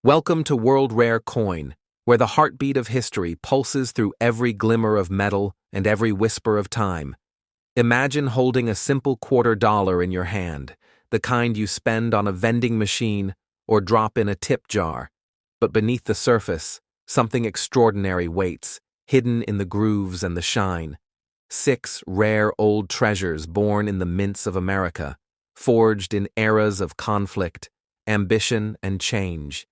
Welcome to World Rare Coin, where the heartbeat of history pulses through every glimmer of metal and every whisper of time. Imagine holding a simple $quarter in your hand, the kind you spend on a vending machine or drop in a tip jar. But beneath the surface, something extraordinary waits, hidden in the grooves and the shine. 6 rare old treasures born in the mints of America, forged in eras of conflict, ambition, and change.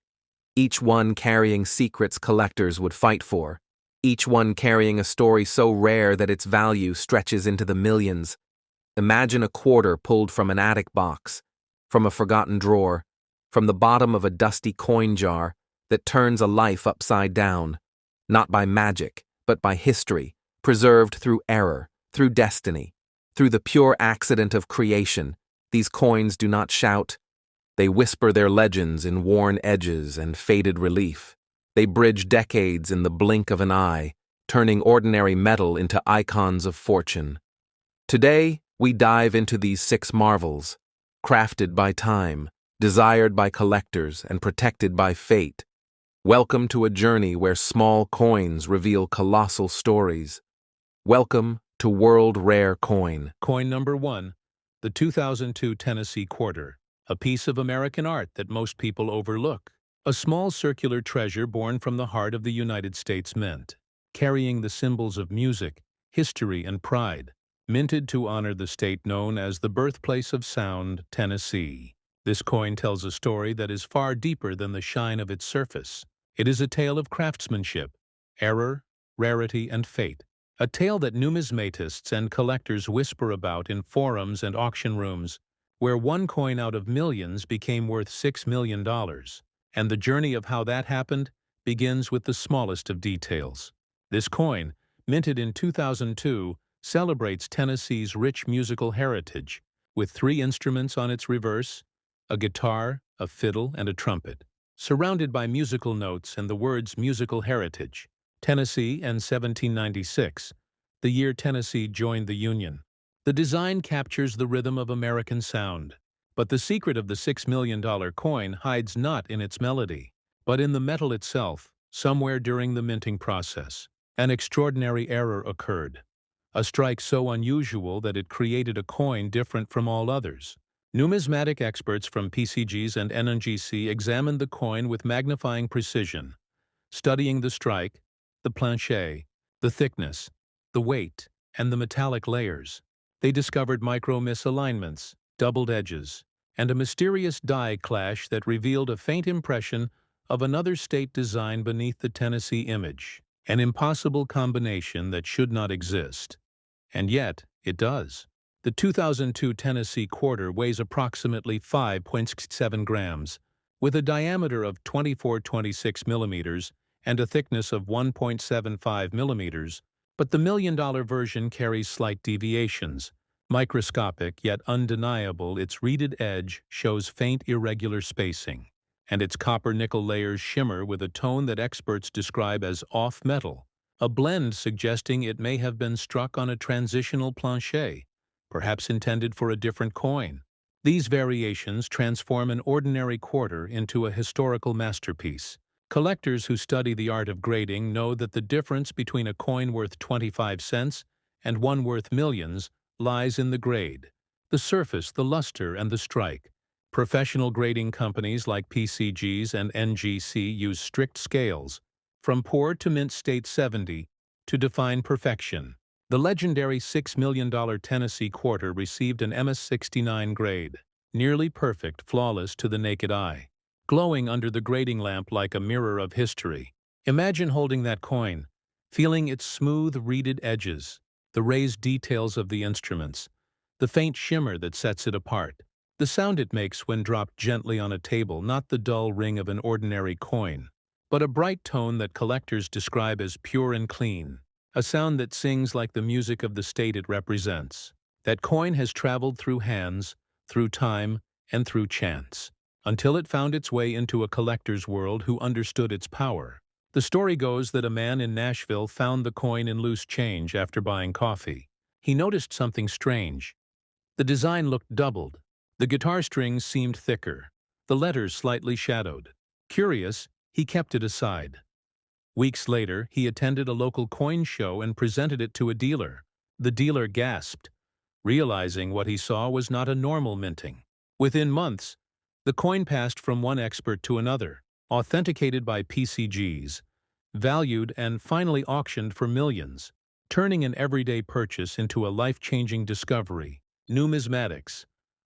Each one carrying secrets collectors would fight for, each one carrying a story so rare that its value stretches into the millions. Imagine a quarter pulled from an attic box, from a forgotten drawer, from the bottom of a dusty coin jar that turns a life upside down, not by magic, but by history, preserved through error, through destiny, through the pure accident of creation. These coins do not shout. They whisper their legends in worn edges and faded relief. They bridge decades in the blink of an eye, turning ordinary metal into icons of fortune. Today, we dive into these 6 marvels, crafted by time, desired by collectors, and protected by fate. Welcome to a journey where small coins reveal colossal stories. Welcome to World Rare Coin. Coin number 1, the 2002 Tennessee Quarter. A piece of American art that most people overlook. A small circular treasure born from the heart of the United States Mint, carrying the symbols of music, history, and pride, minted to honor the state known as the birthplace of sound, Tennessee. This coin tells a story that is far deeper than the shine of its surface. It is a tale of craftsmanship, error, rarity, and fate. A tale that numismatists and collectors whisper about in forums and auction rooms, where one coin out of millions became worth $6 million, and the journey of how that happened begins with the smallest of details. This coin, minted in 2002, celebrates Tennessee's rich musical heritage, with 3 instruments on its reverse, a guitar, a fiddle, and a trumpet, surrounded by musical notes and the words musical heritage. Tennessee and 1796, the year Tennessee joined the Union. The design captures the rhythm of American sound, but the secret of the $6 million coin hides not in its melody, but in the metal itself. Somewhere during the minting process, an extraordinary error occurred, a strike so unusual that it created a coin different from all others. Numismatic experts from PCGs and NNGC examined the coin with magnifying precision, studying the strike, the planchet, the thickness, the weight, and the metallic layers. They discovered micro-misalignments, doubled edges, and a mysterious die clash that revealed a faint impression of another state design beneath the Tennessee image, an impossible combination that should not exist. And yet, it does. The 2002 Tennessee Quarter weighs approximately 5.7 grams, with a diameter of 24-26 millimeters and a thickness of 1.75 millimeters. But the $1 million version carries slight deviations. Microscopic yet undeniable, its reeded edge shows faint irregular spacing, and its copper-nickel layers shimmer with a tone that experts describe as off-metal, a blend suggesting it may have been struck on a transitional planchet, perhaps intended for a different coin. These variations transform an ordinary quarter into a historical masterpiece. Collectors who study the art of grading know that the difference between a coin worth 25 cents and one worth millions lies in the grade, the surface, the luster, and the strike. Professional grading companies like PCGs and NGC use strict scales, from poor to mint state 70, to define perfection. The legendary $6 million Tennessee Quarter received an MS-69 grade, nearly perfect, flawless to the naked eye, glowing under the grading lamp like a mirror of history. Imagine holding that coin, feeling its smooth, reeded edges, the raised details of the instruments, the faint shimmer that sets it apart, the sound it makes when dropped gently on a table, not the dull ring of an ordinary coin, but a bright tone that collectors describe as pure and clean, a sound that sings like the music of the state it represents. That coin has traveled through hands, through time, and through chance, until it found its way into a collector's world who understood its power. The story goes that a man in Nashville found the coin in loose change after buying coffee. He noticed something strange. The design looked doubled. The guitar strings seemed thicker, the letters slightly shadowed. Curious, he kept it aside. Weeks later, he attended a local coin show and presented it to a dealer. The dealer gasped, realizing what he saw was not a normal minting. Within months, the coin passed from one expert to another, authenticated by PCGs, valued and finally auctioned for millions, turning an everyday purchase into a life-changing discovery. Numismatics,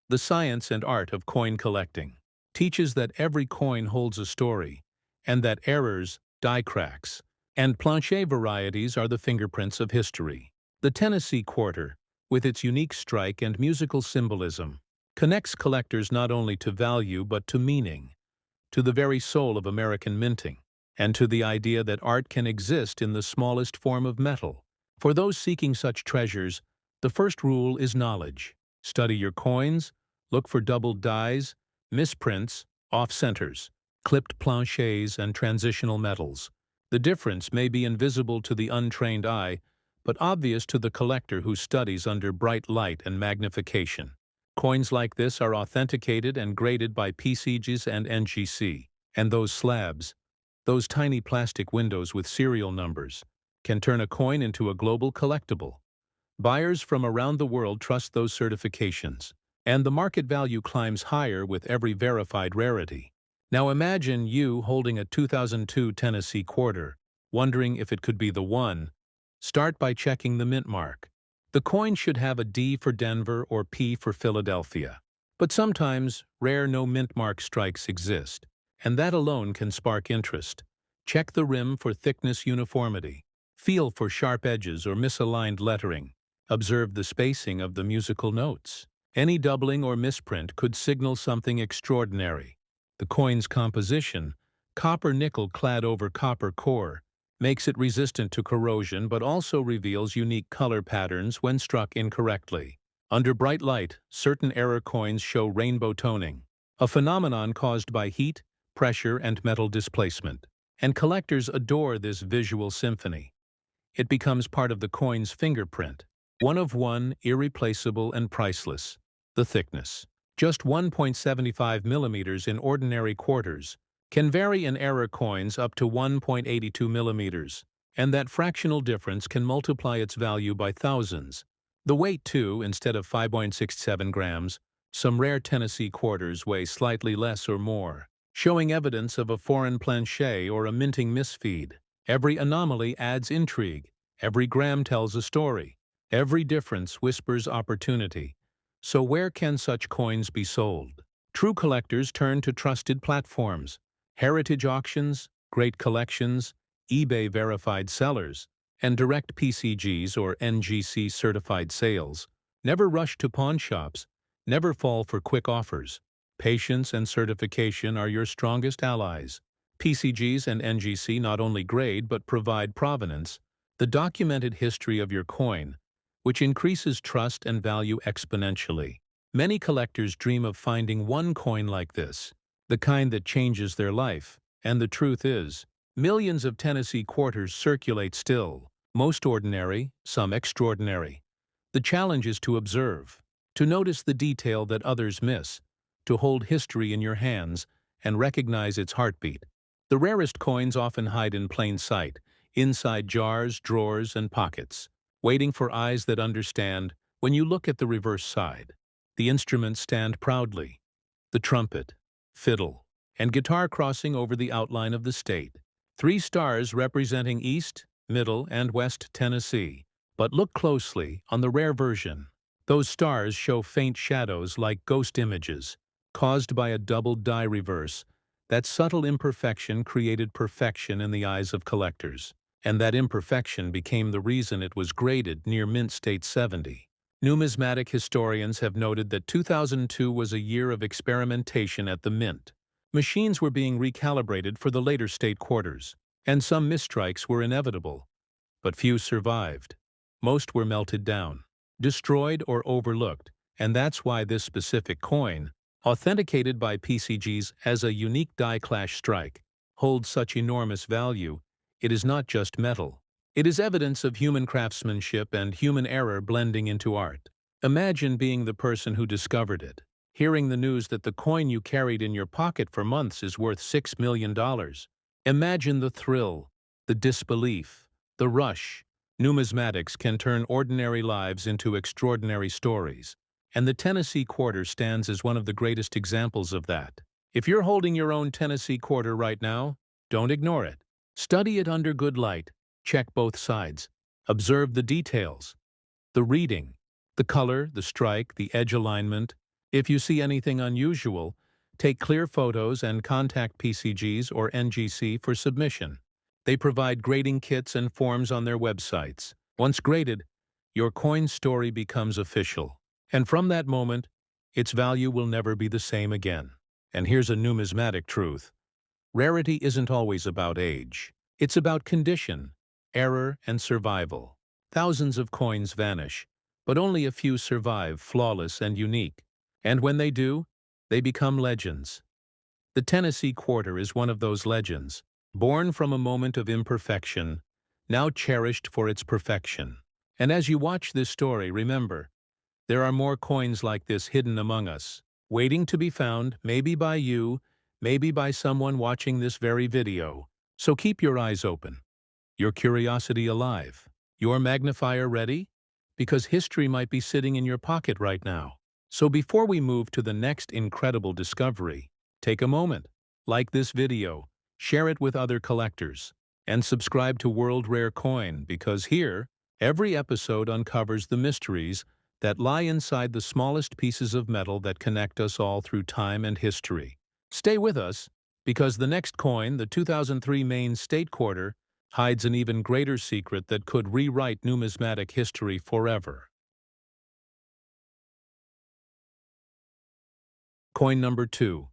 the science and art of coin collecting, teaches that every coin holds a story, and that errors, die cracks, and planche varieties are the fingerprints of history. The Tennessee Quarter, with its unique strike and musical symbolism, connects collectors not only to value but to meaning, to the very soul of American minting, and to the idea that art can exist in the smallest form of metal. For those seeking such treasures, the first rule is knowledge. Study your coins, look for doubled dies, misprints, off-centers, clipped planches, and transitional metals. The difference may be invisible to the untrained eye, but obvious to the collector who studies under bright light and magnification. Coins like this are authenticated and graded by PCGs and NGC, and those slabs, those tiny plastic windows with serial numbers, can turn a coin into a global collectible. Buyers from around the world trust those certifications, and the market value climbs higher with every verified rarity. Now imagine you holding a 2002 Tennessee Quarter, wondering if it could be the one. Start by checking the mint mark. The coin should have a D for Denver or P for Philadelphia. But sometimes, rare no mint mark strikes exist, and that alone can spark interest. Check the rim for thickness uniformity. Feel for sharp edges or misaligned lettering. Observe the spacing of the musical notes. Any doubling or misprint could signal something extraordinary. The coin's composition, copper-nickel clad over copper core, makes it resistant to corrosion but also reveals unique color patterns when struck incorrectly. Under bright light, certain error coins show rainbow toning, a phenomenon caused by heat, pressure, and metal displacement. And collectors adore this visual symphony. It becomes part of the coin's fingerprint, one of one, irreplaceable and priceless. The thickness, just 1.75 millimeters in ordinary quarters, can vary in error coins up to 1.82 millimeters, and that fractional difference can multiply its value by thousands. The weight, too, instead of 5.67 grams, some rare Tennessee quarters weigh slightly less or more, showing evidence of a foreign planche or a minting misfeed. Every anomaly adds intrigue, every gram tells a story, every difference whispers opportunity. So where can such coins be sold? True collectors turn to trusted platforms, heritage auctions, great collections, eBay-verified sellers, and direct PCGs or NGC-certified sales. Never rush to pawn shops, never fall for quick offers. Patience and certification are your strongest allies. PCGs and NGC not only grade but provide provenance, the documented history of your coin, which increases trust and value exponentially. Many collectors dream of finding one coin like this, the kind that changes their life, and the truth is, millions of Tennessee quarters circulate still, most ordinary, some extraordinary. The challenge is to observe, to notice the detail that others miss, to hold history in your hands and recognize its heartbeat. The rarest coins often hide in plain sight, inside jars, drawers, and pockets, waiting for eyes that understand. When you look at the reverse side, the instruments stand proudly, the trumpet, fiddle, and guitar crossing over the outline of the state. 3 stars representing East, Middle, and West Tennessee. But look closely on the rare version. Those stars show faint shadows like ghost images, caused by a doubled die reverse. That subtle imperfection created perfection in the eyes of collectors, and that imperfection became the reason it was graded near Mint State 70. Numismatic historians have noted that 2002 was a year of experimentation at the Mint. Machines were being recalibrated for the later state quarters, and some misstrikes were inevitable. But few survived. Most were melted down, destroyed or overlooked, and that's why this specific coin, authenticated by PCGs as a unique die clash strike, holds such enormous value. It is not just metal. It is evidence of human craftsmanship and human error blending into art. Imagine being the person who discovered it. hearing the news that the coin you carried in your pocket for months is worth $6 million. Imagine the thrill, the disbelief, the rush. Numismatics can turn ordinary lives into extraordinary stories, and the Tennessee quarter stands as one of the greatest examples of that. If you're holding your own Tennessee quarter right now, don't ignore it. Study it under good light, check both sides, observe the details, the reading, the color, the strike, the edge alignment. If you see anything unusual, take clear photos and contact PCGs or NGC for submission. They provide grading kits and forms on their websites. Once graded, your coin story becomes official. And from that moment, its value will never be the same again. And here's a numismatic truth. Rarity isn't always about age. It's about condition, error, and survival. Thousands of coins vanish, but only a few survive flawless and unique. And when they do, they become legends. The Tennessee quarter is one of those legends, born from a moment of imperfection, now cherished for its perfection. And as you watch this story, remember, there are more coins like this hidden among us, waiting to be found, maybe by you, maybe by someone watching this very video. So keep your eyes open, your curiosity alive, your magnifier ready, because history might be sitting in your pocket right now. So before we move to the next incredible discovery, take a moment, like this video, share it with other collectors, and subscribe to World Rare Coin because here, every episode uncovers the mysteries that lie inside the smallest pieces of metal that connect us all through time and history. Stay with us, because the next coin, the 2003 Maine State Quarter, hides an even greater secret that could rewrite numismatic history forever. Coin number 2,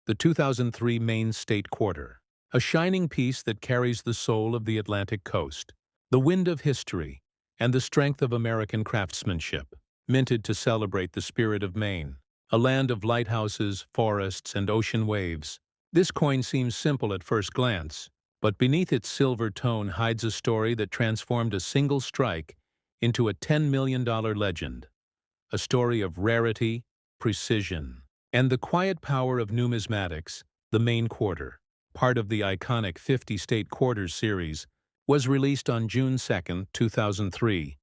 the 2003 Maine State Quarter, a shining piece that carries the soul of the Atlantic coast, the wind of history, and the strength of American craftsmanship, minted to celebrate the spirit of Maine, a land of lighthouses, forests, and ocean waves. This coin seems simple at first glance, but beneath its silver tone hides a story that transformed a single strike into a $10 million legend, a story of rarity, precision, and the quiet power of numismatics. The Maine Quarter, part of the iconic 50 State Quarters series, was released on June 2, 2003,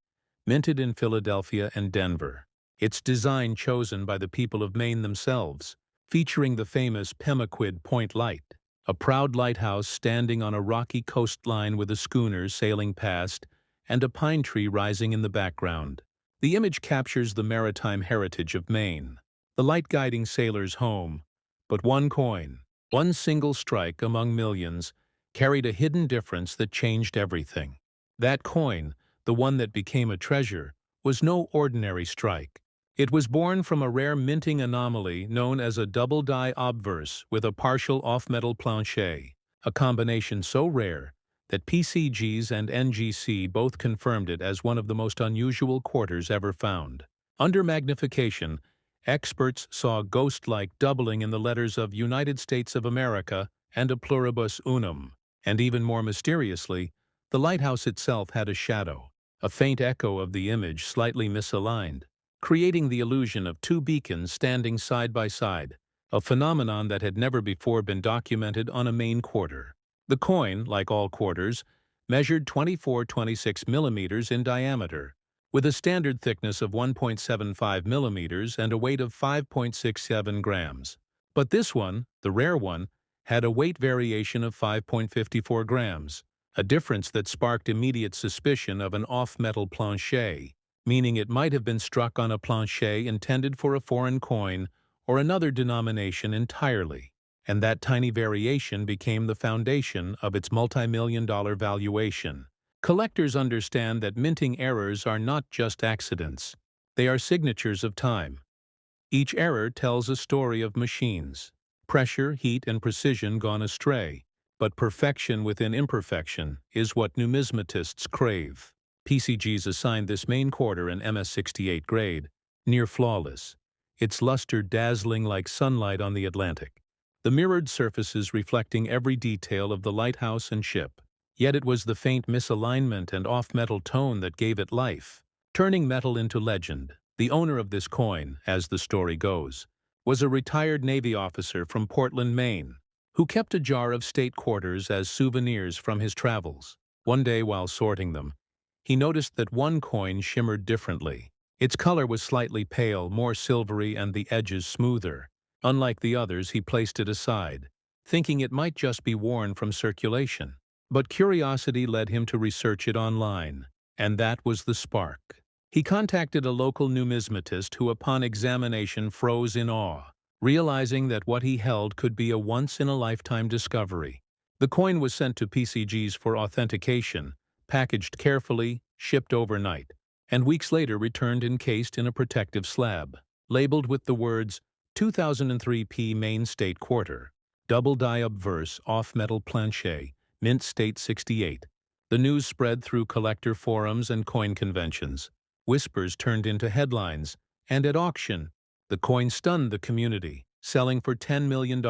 minted in Philadelphia and Denver. Its design chosen by the people of Maine themselves, featuring the famous Pemaquid Point Light, a proud lighthouse standing on a rocky coastline with a schooner sailing past and a pine tree rising in the background. The image captures the maritime heritage of Maine, the light guiding sailors home. But one coin, one single strike among millions, carried a hidden difference that changed everything. That coin, the one that became a treasure, was no ordinary strike. It was born from a rare minting anomaly known as a double-die obverse with a partial off-metal planchet, a combination so rare that PCGs and NGC both confirmed it as one of the most unusual quarters ever found. Under magnification, experts saw ghost-like doubling in the letters of United States of America and a pluribus unum, and even more mysteriously, the lighthouse itself had a shadow, a faint echo of the image slightly misaligned, creating the illusion of two beacons standing side by side, a phenomenon that had never before been documented on a Maine quarter. The coin, like all quarters, measured 24-26 millimeters in diameter, with a standard thickness of 1.75 millimeters and a weight of 5.67 grams. But this one, the rare one, had a weight variation of 5.54 grams, a difference that sparked immediate suspicion of an off-metal planchet, meaning it might have been struck on a planchet intended for a foreign coin or another denomination entirely, and that tiny variation became the foundation of its multi-million-dollar valuation. Collectors understand that minting errors are not just accidents. They are signatures of time. Each error tells a story of machines, pressure, heat, and precision gone astray. But perfection within imperfection is what numismatists crave. PCGs assigned this Maine quarter an MS-68 grade, near flawless, its luster dazzling like sunlight on the Atlantic, the mirrored surfaces reflecting every detail of the lighthouse and ship. Yet it was the faint misalignment and off-metal tone that gave it life, turning metal into legend. The owner of this coin, as the story goes, was a retired Navy officer from Portland, Maine, who kept a jar of state quarters as souvenirs from his travels. One day while sorting them, he noticed that one coin shimmered differently. Its color was slightly pale, more silvery, and the edges smoother. Unlike the others, he placed it aside, thinking it might just be worn from circulation. But curiosity led him to research it online, and that was the spark. He contacted a local numismatist who, upon examination, froze in awe, realizing that what he held could be a once-in-a-lifetime discovery. The coin was sent to PCGs for authentication, packaged carefully, shipped overnight, and weeks later returned encased in a protective slab, labeled with the words 2003 P Main State Quarter, double die obverse off metal plancher, Mint State 68. The news spread through collector forums and coin conventions. Whispers turned into headlines, and at auction, the coin stunned the community, selling for $10 million,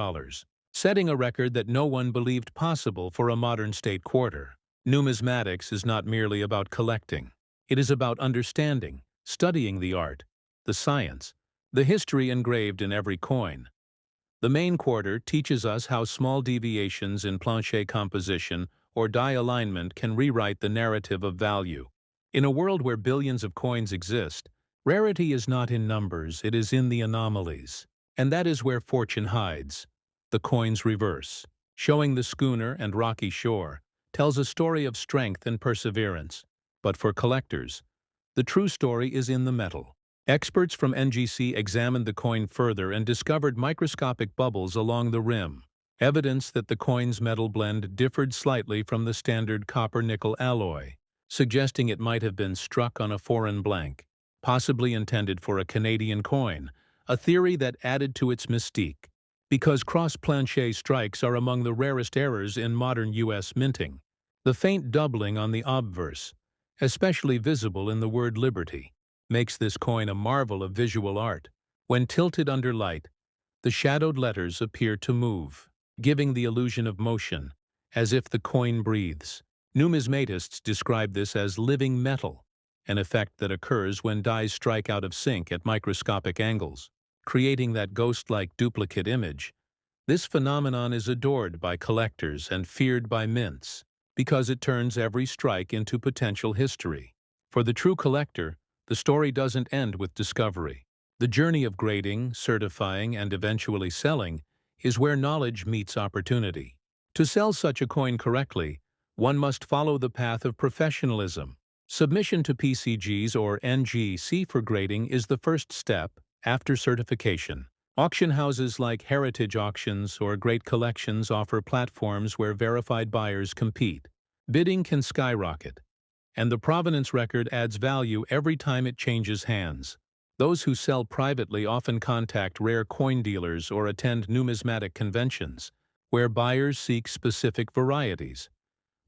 setting a record that no one believed possible for a modern state quarter. Numismatics is not merely about collecting. It is about understanding, studying the art, the science, the history engraved in every coin. The main quarter teaches us how small deviations in plancher composition or die alignment can rewrite the narrative of value. In a world where billions of coins exist, rarity is not in numbers, it is in the anomalies. And that is where fortune hides. The coin's reverse, showing the schooner and rocky shore, tells a story of strength and perseverance. But for collectors, the true story is in the metal. Experts from NGC examined the coin further and discovered microscopic bubbles along the rim, evidence that the coin's metal blend differed slightly from the standard copper-nickel alloy, suggesting it might have been struck on a foreign blank, possibly intended for a Canadian coin, a theory that added to its mystique. Because cross-plancher strikes are among the rarest errors in modern U.S. minting, the faint doubling on the obverse, especially visible in the word liberty, makes this coin a marvel of visual art. When tilted under light, the shadowed letters appear to move, giving the illusion of motion, as if the coin breathes. Numismatists describe this as living metal, an effect that occurs when dies strike out of sync at microscopic angles, creating that ghost-like duplicate image. This phenomenon is adored by collectors and feared by mints, because it turns every strike into potential history. For the true collector, the story doesn't end with discovery. The journey of grading, certifying, and eventually selling is where knowledge meets opportunity. To sell such a coin correctly, one must follow the path of professionalism. Submission to PCGs or NGC for grading is the first step after certification. Auction houses like Heritage Auctions or Great Collections offer platforms where verified buyers compete. Bidding can skyrocket, and the provenance record adds value every time it changes hands. Those who sell privately often contact rare coin dealers or attend numismatic conventions, where buyers seek specific varieties.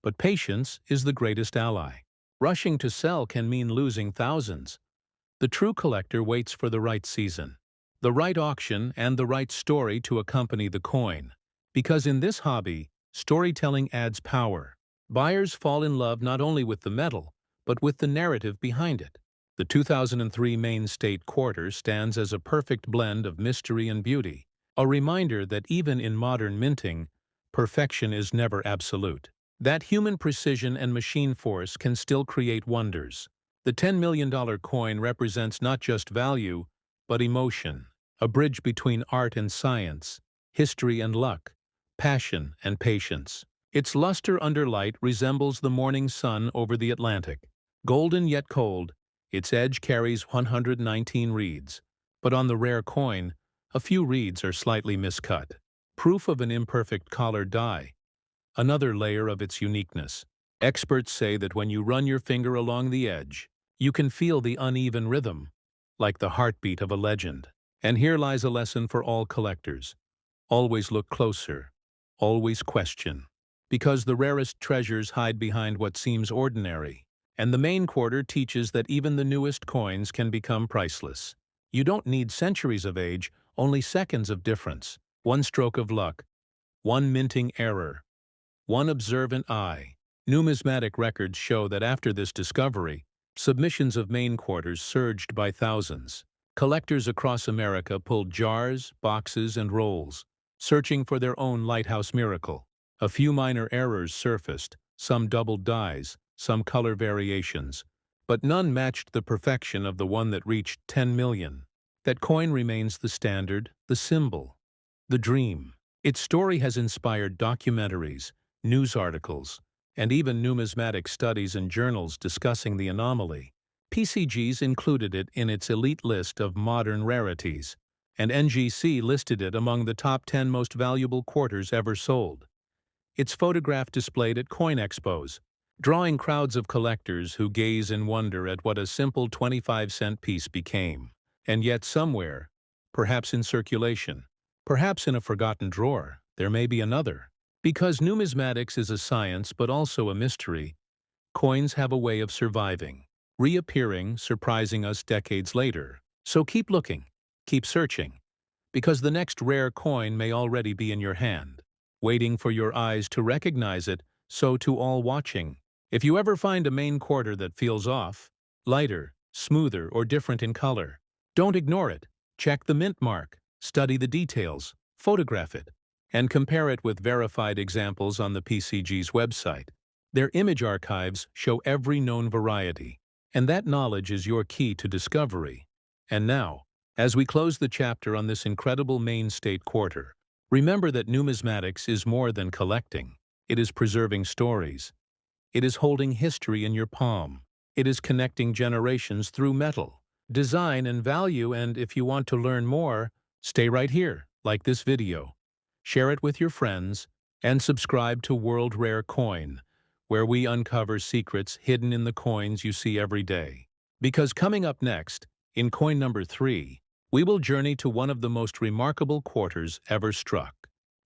But patience is the greatest ally. Rushing to sell can mean losing thousands. The true collector waits for the right season, the right auction, and the right story to accompany the coin. Because in this hobby, storytelling adds power. Buyers fall in love not only with the metal, but with the narrative behind it. The 2003 Main State Quarter stands as a perfect blend of mystery and beauty, a reminder that even in modern minting, perfection is never absolute. That human precision and machine force can still create wonders. The $10 million coin represents not just value, but emotion, a bridge between art and science, history and luck, passion and patience. Its luster under light resembles the morning sun over the Atlantic. Golden yet cold, its edge carries 119 reeds, but on the rare coin, a few reeds are slightly miscut. Proof of an imperfect collar die. Another layer of its uniqueness. Experts say that when you run your finger along the edge, you can feel the uneven rhythm, like the heartbeat of a legend. And here lies a lesson for all collectors. Always look closer. Always question. Because the rarest treasures hide behind what seems ordinary. And the main quarter teaches that even the newest coins can become priceless. You don't need centuries of age, only seconds of difference. One stroke of luck. One minting error. One observant eye. Numismatic records show that after this discovery, submissions of main quarters surged by thousands. Collectors across America pulled jars, boxes, and rolls, searching for their own lighthouse miracle. A few minor errors surfaced, some doubled dies, some color variations, but none matched the perfection of the one that reached 10 million. That coin remains the standard, the symbol, the dream. Its story has inspired documentaries, news articles, and even numismatic studies and journals discussing the anomaly. PCG's included it in its elite list of modern rarities, and NGC listed it among the top 10 most valuable quarters ever sold. Its photograph displayed at coin expos, drawing crowds of collectors who gaze in wonder at what a simple 25-cent piece became. And yet somewhere, perhaps in circulation, perhaps in a forgotten drawer, there may be another. Because numismatics is a science but also a mystery, coins have a way of surviving, reappearing, surprising us decades later. So keep looking, keep searching, because the next rare coin may already be in your hand, waiting for your eyes to recognize it. So to all watching, if you ever find a main quarter that feels off, lighter, smoother, or different in color, don't ignore it. Check the mint mark, study the details, photograph it, and compare it with verified examples on the PCG's website. Their image archives show every known variety, and that knowledge is your key to discovery. And now, as we close the chapter on this incredible Maine State quarter, remember that numismatics is more than collecting. It is preserving stories. It is holding history in your palm. It is connecting generations through metal, design, and value. And if you want to learn more, stay right here, like this video, share it with your friends, and subscribe to World Rare Coin, where we uncover secrets hidden in the coins you see every day. Because coming up next, in coin number 3, we will journey to one of the most remarkable quarters ever struck.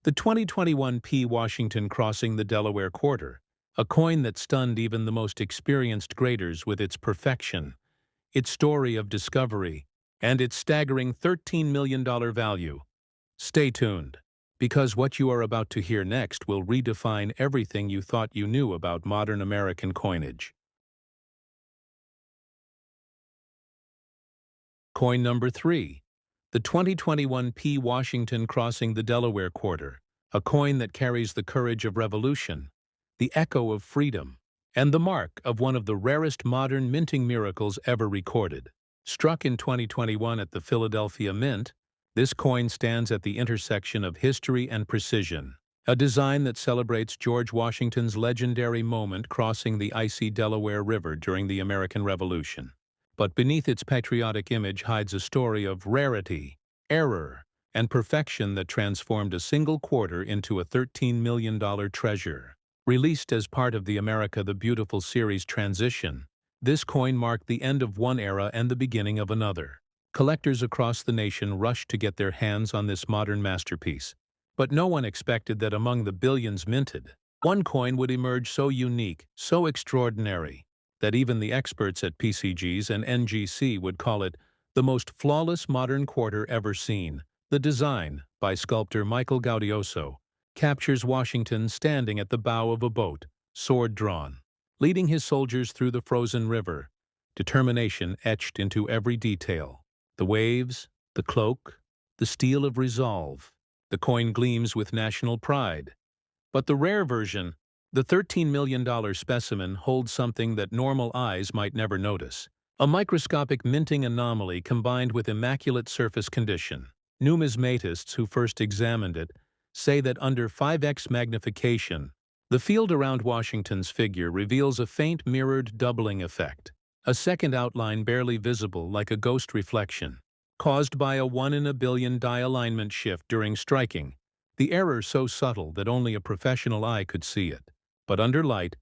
The 2021 P. Washington crossing the Delaware quarter, a coin that stunned even the most experienced graders with its perfection, its story of discovery, and its staggering $13 million value. Stay tuned, because what you are about to hear next will redefine everything you thought you knew about modern American coinage. Coin number 3. The 2021 P. Washington crossing the Delaware quarter, a coin that carries the courage of revolution, the echo of freedom, and the mark of one of the rarest modern minting miracles ever recorded. Struck in 2021 at the Philadelphia Mint, this coin stands at the intersection of history and precision, a design that celebrates George Washington's legendary moment crossing the icy Delaware River during the American Revolution. But beneath its patriotic image hides a story of rarity, error, and perfection that transformed a single quarter into a $13 million treasure. Released as part of the America the Beautiful series transition, this coin marked the end of one era and the beginning of another. Collectors across the nation rushed to get their hands on this modern masterpiece. But no one expected that among the billions minted, one coin would emerge so unique, so extraordinary, that even the experts at PCG's and NGC would call it the most flawless modern quarter ever seen. The design, by sculptor Michael Gaudioso, captures Washington standing at the bow of a boat, sword drawn, leading his soldiers through the frozen river, determination etched into every detail. The waves, the cloak, the steel of resolve. The coin gleams with national pride. But the rare version, the $13 million specimen, holds something that normal eyes might never notice. A microscopic minting anomaly combined with immaculate surface condition. Numismatists who first examined it say that under 5x magnification, the field around Washington's figure reveals a faint mirrored doubling effect, a second outline barely visible like a ghost reflection, caused by a 1 in a billion die alignment shift during striking, the error so subtle that only a professional eye could see it. But under light,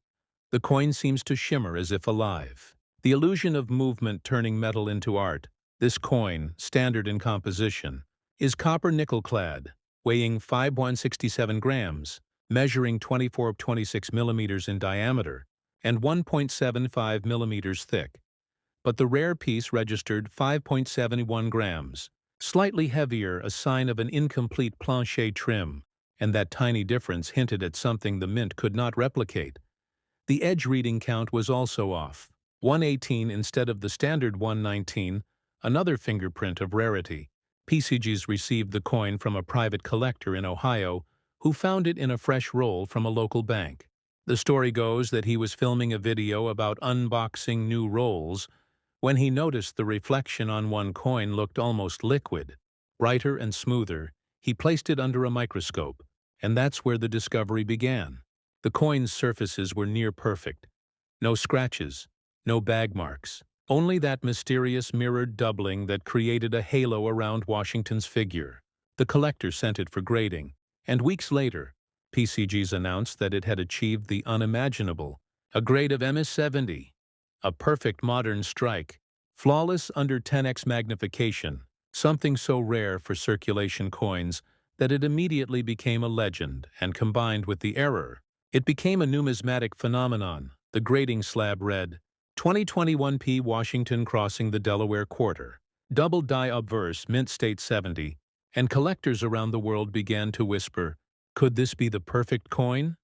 the coin seems to shimmer as if alive. The illusion of movement turning metal into art. This coin, standard in composition, is copper nickel-clad, weighing 5.167 grams, measuring 24.26 millimeters in diameter, and 1.75 millimeters thick. But the rare piece registered 5.71 grams, slightly heavier, a sign of an incomplete plancher trim, and that tiny difference hinted at something the mint could not replicate. The edge reading count was also off, 118 instead of the standard 119, another fingerprint of rarity. PCGs received the coin from a private collector in Ohio who found it in a fresh roll from a local bank. The story goes that he was filming a video about unboxing new rolls when he noticed the reflection on one coin looked almost liquid. Brighter and smoother, he placed it under a microscope, and that's where the discovery began. The coin's surfaces were near perfect. No scratches, no bag marks, only that mysterious mirrored doubling that created a halo around Washington's figure. The collector sent it for grading, and weeks later, PCGs announced that it had achieved the unimaginable, a grade of MS-70, a perfect modern strike, flawless under 10x magnification, something so rare for circulation coins that it immediately became a legend, and combined with the error, it became a numismatic phenomenon. The grading slab read, 2021 P. Washington crossing the Delaware Quarter, double die obverse, mint state 70, and collectors around the world began to whisper, could this be the perfect coin?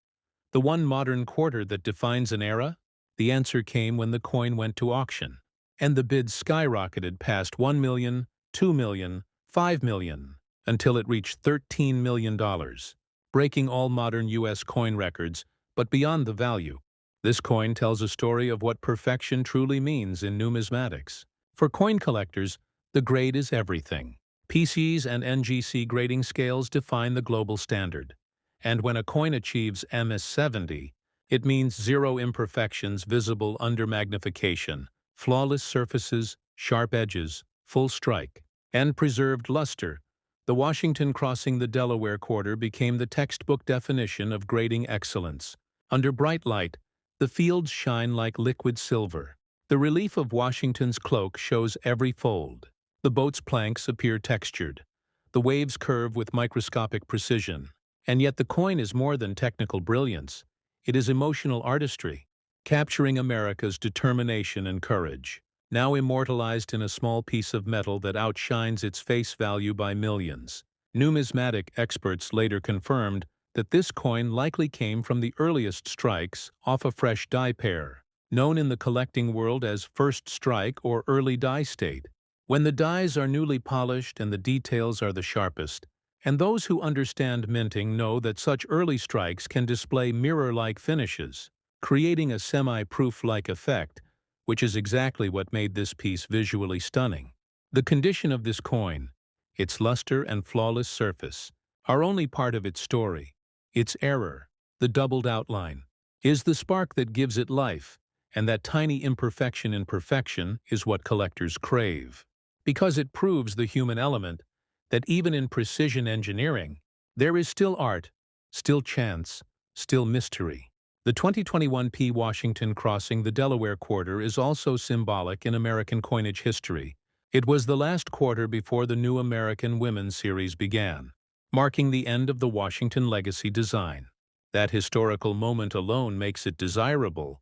The one modern quarter that defines an era? The answer came when the coin went to auction, and the bids skyrocketed past $1 million, $2 million, $5 million, until it reached $13 million, breaking all modern U.S. coin records. But beyond the value, this coin tells a story of what perfection truly means in numismatics. For coin collectors, the grade is everything. PCs and NGC grading scales define the global standard. And when a coin achieves MS-70, it means zero imperfections visible under magnification, flawless surfaces, sharp edges, full strike, and preserved luster. The Washington crossing the Delaware Quarter became the textbook definition of grading excellence. Under bright light, the fields shine like liquid silver. The relief of Washington's cloak shows every fold. The boat's planks appear textured. The waves curve with microscopic precision. And yet the coin is more than technical brilliance. It is emotional artistry, capturing America's determination and courage, now immortalized in a small piece of metal that outshines its face value by millions. Numismatic experts later confirmed that this coin likely came from the earliest strikes off a fresh die pair, known in the collecting world as first strike or early die state, when the dies are newly polished and the details are the sharpest. And those who understand minting know that such early strikes can display mirror-like finishes, creating a semi-proof-like effect, which is exactly what made this piece visually stunning. The condition of this coin, its luster and flawless surface, are only part of its story. Its error, the doubled outline, is the spark that gives it life, and that tiny imperfection in perfection is what collectors crave. Because it proves the human element, that even in precision engineering, there is still art, still chance, still mystery. The 2021 P. Washington crossing the Delaware Quarter is also symbolic in American coinage history. It was the last quarter before the new American Women series began, marking the end of the Washington legacy design. That historical moment alone makes it desirable.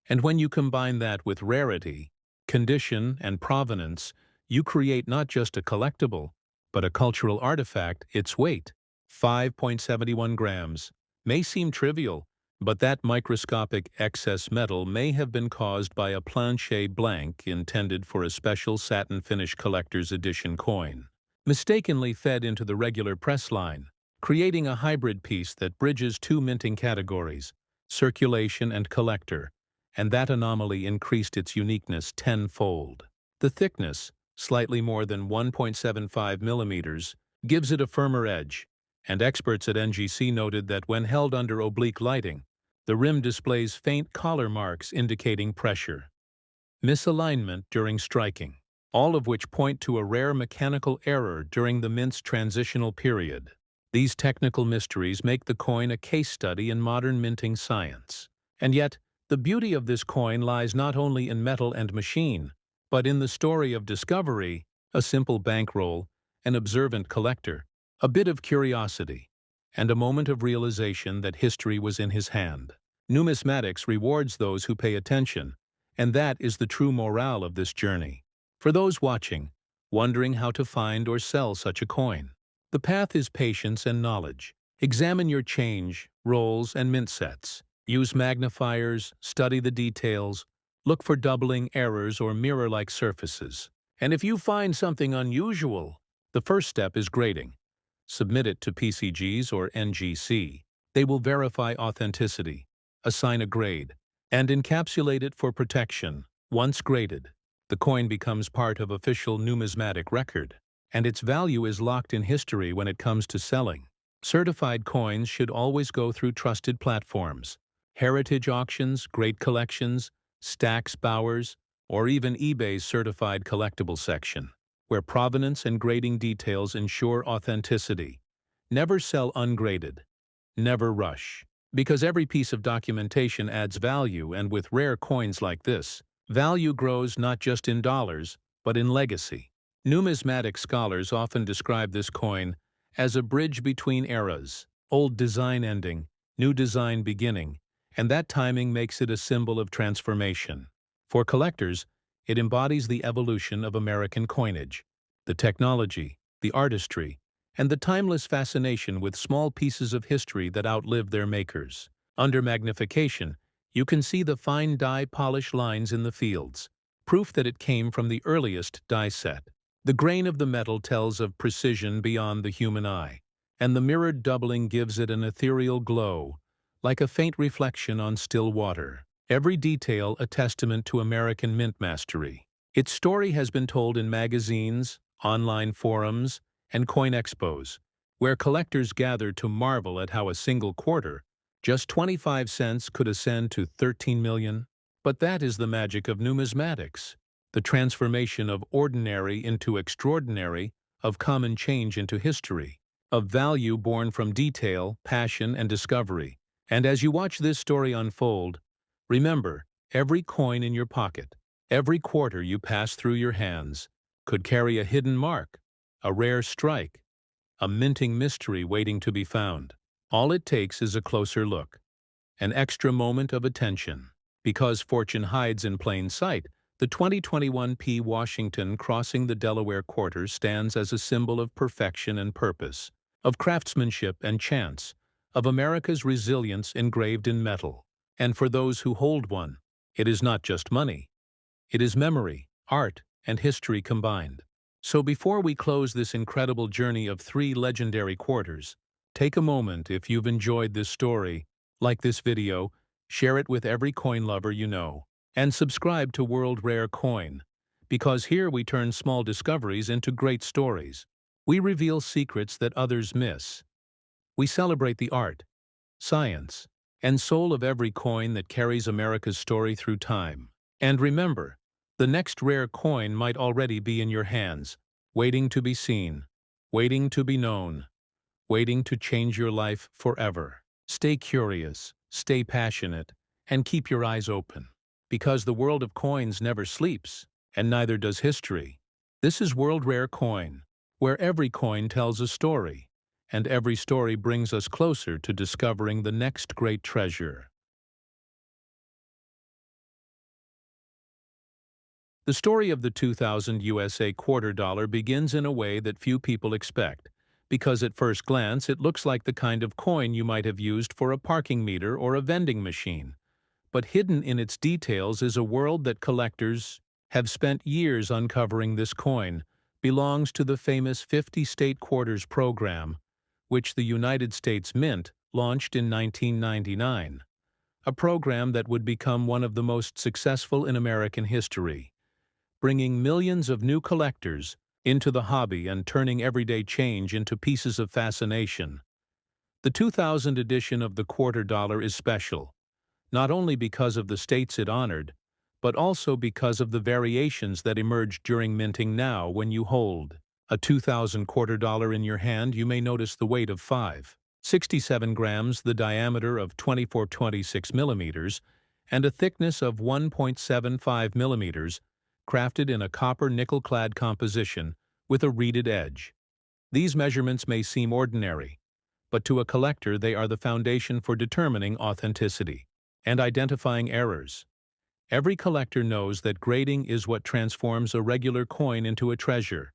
And when you combine that with rarity, condition, and provenance, you create not just a collectible, but a cultural artifact. Its weight, 5.71 grams, may seem trivial, but that microscopic excess metal may have been caused by a plancher blank intended for a special satin finish collector's edition coin, mistakenly fed into the regular press line, creating a hybrid piece that bridges two minting categories, circulation and collector, and that anomaly increased its uniqueness tenfold. The thickness, slightly more than 1.75 millimeters, gives it a firmer edge, and experts at NGC noted that when held under oblique lighting, the rim displays faint collar marks indicating pressure, misalignment during striking, all of which point to a rare mechanical error during the mint's transitional period. These technical mysteries make the coin a case study in modern minting science. And yet, the beauty of this coin lies not only in metal and machine, but in the story of discovery, a simple bankroll, an observant collector, a bit of curiosity, and a moment of realization that history was in his hand. Numismatics rewards those who pay attention, and that is the true morale of this journey. For those watching, wondering how to find or sell such a coin, the path is patience and knowledge. Examine your change, rolls, and mint sets. Use magnifiers, study the details, look for doubling, errors, or mirror-like surfaces, And if you find something unusual, the first step is grading. Submit it to PCGs or NGC. They will verify authenticity, assign a grade, and encapsulate it for protection. Once graded, the coin becomes part of official numismatic record, and its value is locked in history when it comes to selling. Certified coins should always go through trusted platforms. Heritage auctions, Great Collections, Stax Bowers, or even eBay's certified collectible section, where provenance and grading details ensure authenticity. Never sell ungraded. Never rush. Because every piece of documentation adds value, and with rare coins like this, value grows not just in dollars, but in legacy. Numismatic scholars often describe this coin as a bridge between eras, old design ending, new design beginning, and that timing makes it a symbol of transformation. For collectors, it embodies the evolution of American coinage, the technology, the artistry, and the timeless fascination with small pieces of history that outlive their makers. Under magnification, you can see the fine die polish lines in the fields, proof that it came from the earliest die set. The grain of the metal tells of precision beyond the human eye, and the mirrored doubling gives it an ethereal glow, like a faint reflection on still water. Every detail a testament to American mint mastery. Its story has been told in magazines, online forums, and coin expos, where collectors gather to marvel at how a single quarter, just 25 cents, could ascend to 13 million. But that is the magic of numismatics, the transformation of ordinary into extraordinary, of common change into history, of value born from detail, passion, and discovery. And as you watch this story unfold, remember, every coin in your pocket, every quarter you pass through your hands, could carry a hidden mark, a rare strike, a minting mystery waiting to be found. All it takes is a closer look, an extra moment of attention. Because fortune hides in plain sight, the 2021 P. Washington crossing the Delaware Quarter stands as a symbol of perfection and purpose, of craftsmanship and chance, of America's resilience engraved in metal. And for those who hold one, it is not just money. It is memory, art, and history combined. So before we close this incredible journey of 3 legendary quarters, take a moment. If you've enjoyed this story, like this video, share it with every coin lover you know, and subscribe to World Rare Coin, because here we turn small discoveries into great stories. We reveal secrets that others miss. We celebrate the art, science, and soul of every coin that carries America's story through time. And remember, the next rare coin might already be in your hands, waiting to be seen, waiting to be known, waiting to change your life forever. Stay curious, stay passionate, and keep your eyes open, because the world of coins never sleeps, and neither does history. This is World Rare Coin, where every coin tells a story, and every story brings us closer to discovering the next great treasure. The story of the 2000 USA quarter dollar begins in a way that few people expect, because at first glance it looks like the kind of coin you might have used for a parking meter or a vending machine. But hidden in its details is a world that collectors have spent years uncovering. This coin belongs to the famous 50-state quarters program, which the United States Mint launched in 1999, a program that would become one of the most successful in American history, bringing millions of new collectors into the hobby and turning everyday change into pieces of fascination. The 2000 edition of the quarter dollar is special, not only because of the states it honored, but also because of the variations that emerged during minting. Now, when you hold a 2000 quarter dollar in your hand, you may notice the weight of 5.67 grams, the diameter of 24.26 millimeters, and a thickness of 1.75 millimeters, crafted in a copper nickel-clad composition with a reeded edge. These measurements may seem ordinary, but to a collector they are the foundation for determining authenticity and identifying errors. Every collector knows that grading is what transforms a regular coin into a treasure,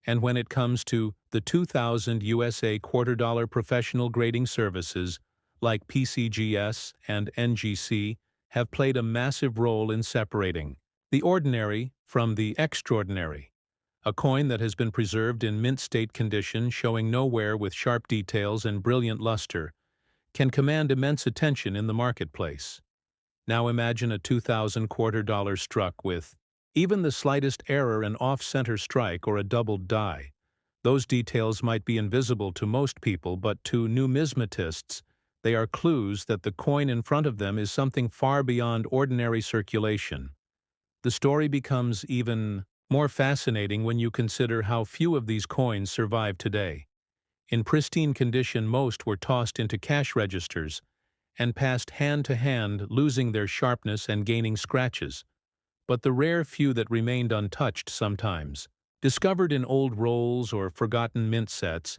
and when it comes to the 2000 USA quarter dollar, professional grading services like PCGS and NGC have played a massive role in separating the ordinary from the extraordinary. A coin that has been preserved in mint state condition, showing no wear with sharp details and brilliant luster, can command immense attention in the marketplace. Now imagine a 2000 quarter dollar struck with even the slightest error, an off-center strike or a doubled die. Those details might be invisible to most people, but to numismatists, they are clues that the coin in front of them is something far beyond ordinary circulation. The story becomes even more fascinating when you consider how few of these coins survive today. In pristine condition, most were tossed into cash registers and passed hand to hand, losing their sharpness and gaining scratches. But the rare few that remained untouched, sometimes discovered in old rolls or forgotten mint sets,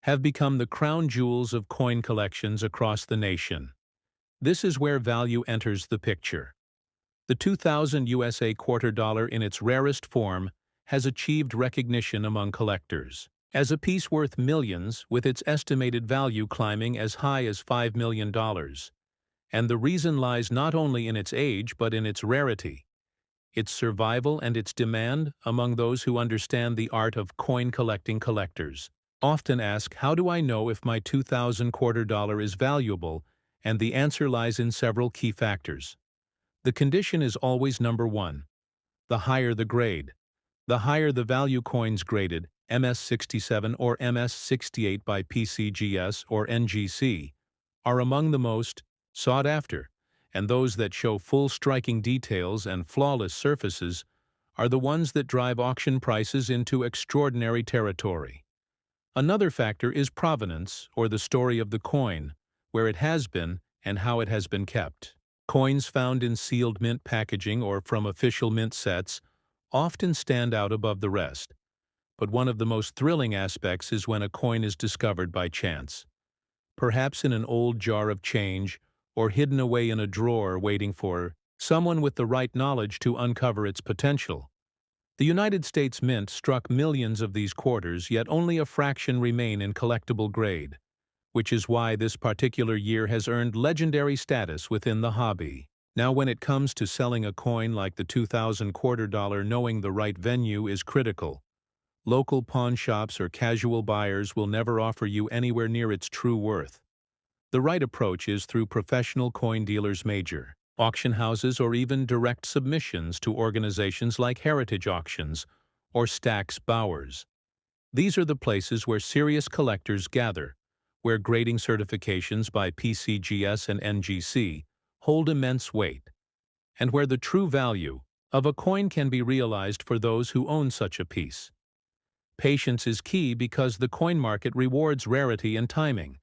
have become the crown jewels of coin collections across the nation. This is where value enters the picture. The 2000 USA quarter dollar in its rarest form has achieved recognition among collectors as a piece worth millions, with its estimated value climbing as high as $5 million. And the reason lies not only in its age but in its rarity, its survival, and its demand among those who understand the art of coin collecting. Collectors often ask, how do I know if my 2000 quarter dollar is valuable? And the answer lies in several key factors. The condition is always number one. The higher the grade, the higher the value. Coins graded MS-67 or MS-68 by PCGS or NGC are among the most sought after, and those that show full striking details and flawless surfaces are the ones that drive auction prices into extraordinary territory. Another factor is provenance, or the story of the coin, where it has been and how it has been kept. Coins found in sealed mint packaging or from official mint sets often stand out above the rest. But one of the most thrilling aspects is when a coin is discovered by chance, perhaps in an old jar of change or hidden away in a drawer waiting for someone with the right knowledge to uncover its potential. The United States Mint struck millions of these quarters, yet only a fraction remain in collectible grade, which is why this particular year has earned legendary status within the hobby. Now, when it comes to selling a coin like the 2000 quarter dollar, knowing the right venue is critical. Local pawn shops or casual buyers will never offer you anywhere near its true worth. The right approach is through professional coin dealers, major auction houses, or even direct submissions to organizations like Heritage Auctions or Stack's Bowers. These are the places where serious collectors gather, where grading certifications by PCGS and NGC hold immense weight, and where the true value of a coin can be realized for those who own such a piece. Patience is key because the coin market rewards rarity and timing.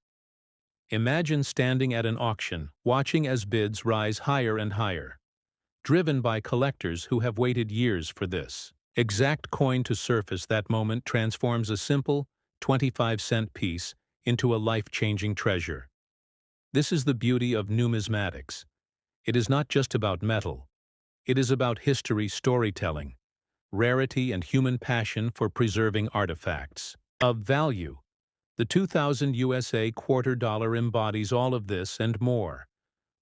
Imagine standing at an auction, watching as bids rise higher and higher, driven by collectors who have waited years for this exact coin to surface. That moment transforms a simple 25-cent piece into a life-changing treasure. This is the beauty of numismatics. It is not just about metal. It is about history, storytelling, rarity, and human passion for preserving artifacts of value. The 2000 USA quarter dollar embodies all of this and more.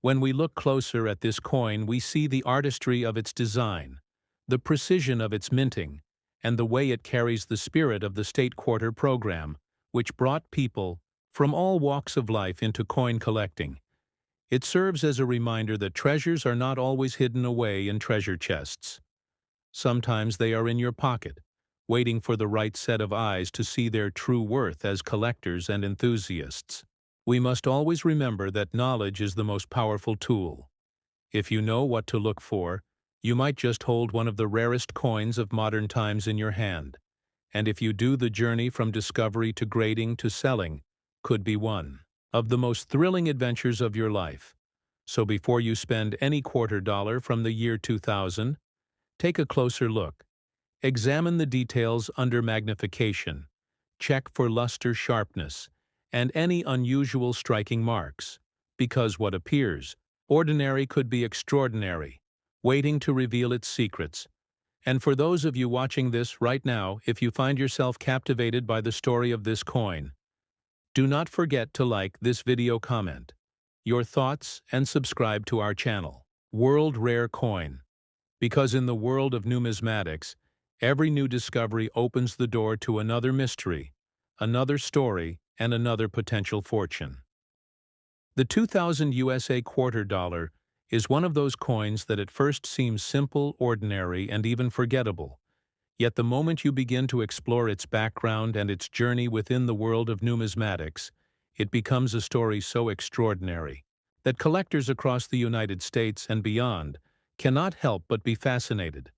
When we look closer at this coin, we see the artistry of its design, the precision of its minting, and the way it carries the spirit of the state quarter program, which brought people from all walks of life into coin collecting. It serves as a reminder that treasures are not always hidden away in treasure chests. Sometimes they are in your pocket, waiting for the right set of eyes to see their true worth. As collectors and enthusiasts, we must always remember that knowledge is the most powerful tool. If you know what to look for, you might just hold one of the rarest coins of modern times in your hand. And if you do, the journey from discovery to grading to selling could be one of the most thrilling adventures of your life. So before you spend any quarter dollar from the year 2000, take a closer look. Examine the details under magnification. Check for luster, sharpness, and any unusual striking marks, because what appears ordinary could be extraordinary, waiting to reveal its secrets. And for those of you watching this right now, if you find yourself captivated by the story of this coin, do not forget to like this video, comment your thoughts, and subscribe to our channel. World Rare Coin. Because in the world of numismatics, Every new discovery opens the door to another mystery, another story, and another potential fortune. The 2000 USA quarter dollar is one of those coins that at first seems simple, ordinary, and even forgettable. Yet the moment you begin to explore its background and its journey within the world of numismatics, it becomes a story so extraordinary that collectors across the United States and beyond cannot help but be fascinated.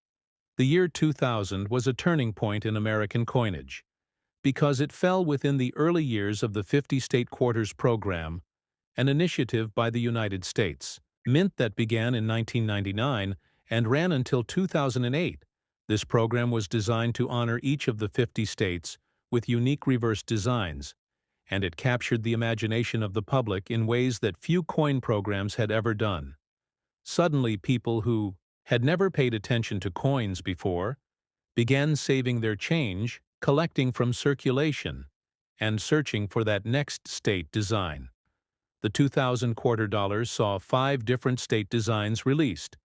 The year 2000 was a turning point in American coinage, because it fell within the early years of the 50-state quarters program, an initiative by the United States Mint that began in 1999 and ran until 2008. This program was designed to honor each of the 50 states with unique reverse designs, and it captured the imagination of the public in ways that few coin programs had ever done. Suddenly, people who had never paid attention to coins before began saving their change, collecting from circulation, and searching for that next state design. The 2000 quarter dollars saw 5 different state designs released: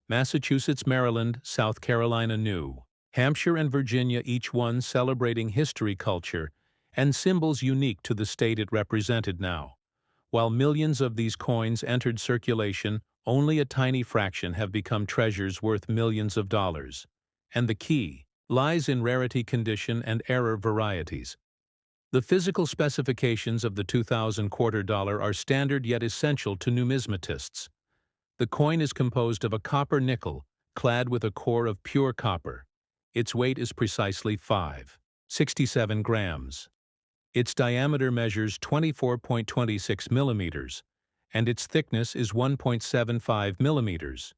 Massachusetts, Maryland, South Carolina, New Hampshire, and Virginia, each one celebrating history, culture, and symbols unique to the state it represented now. While millions of these coins entered circulation, only a tiny fraction have become treasures worth millions of dollars. And the key lies in rarity, condition, and error varieties. The physical specifications of the 2000 quarter dollar are standard yet essential to numismatists. The coin is composed of a copper nickel clad with a core of pure copper. Its weight is precisely 5.67 grams. Its diameter measures 24.26 millimeters, and its thickness is 1.75 millimeters.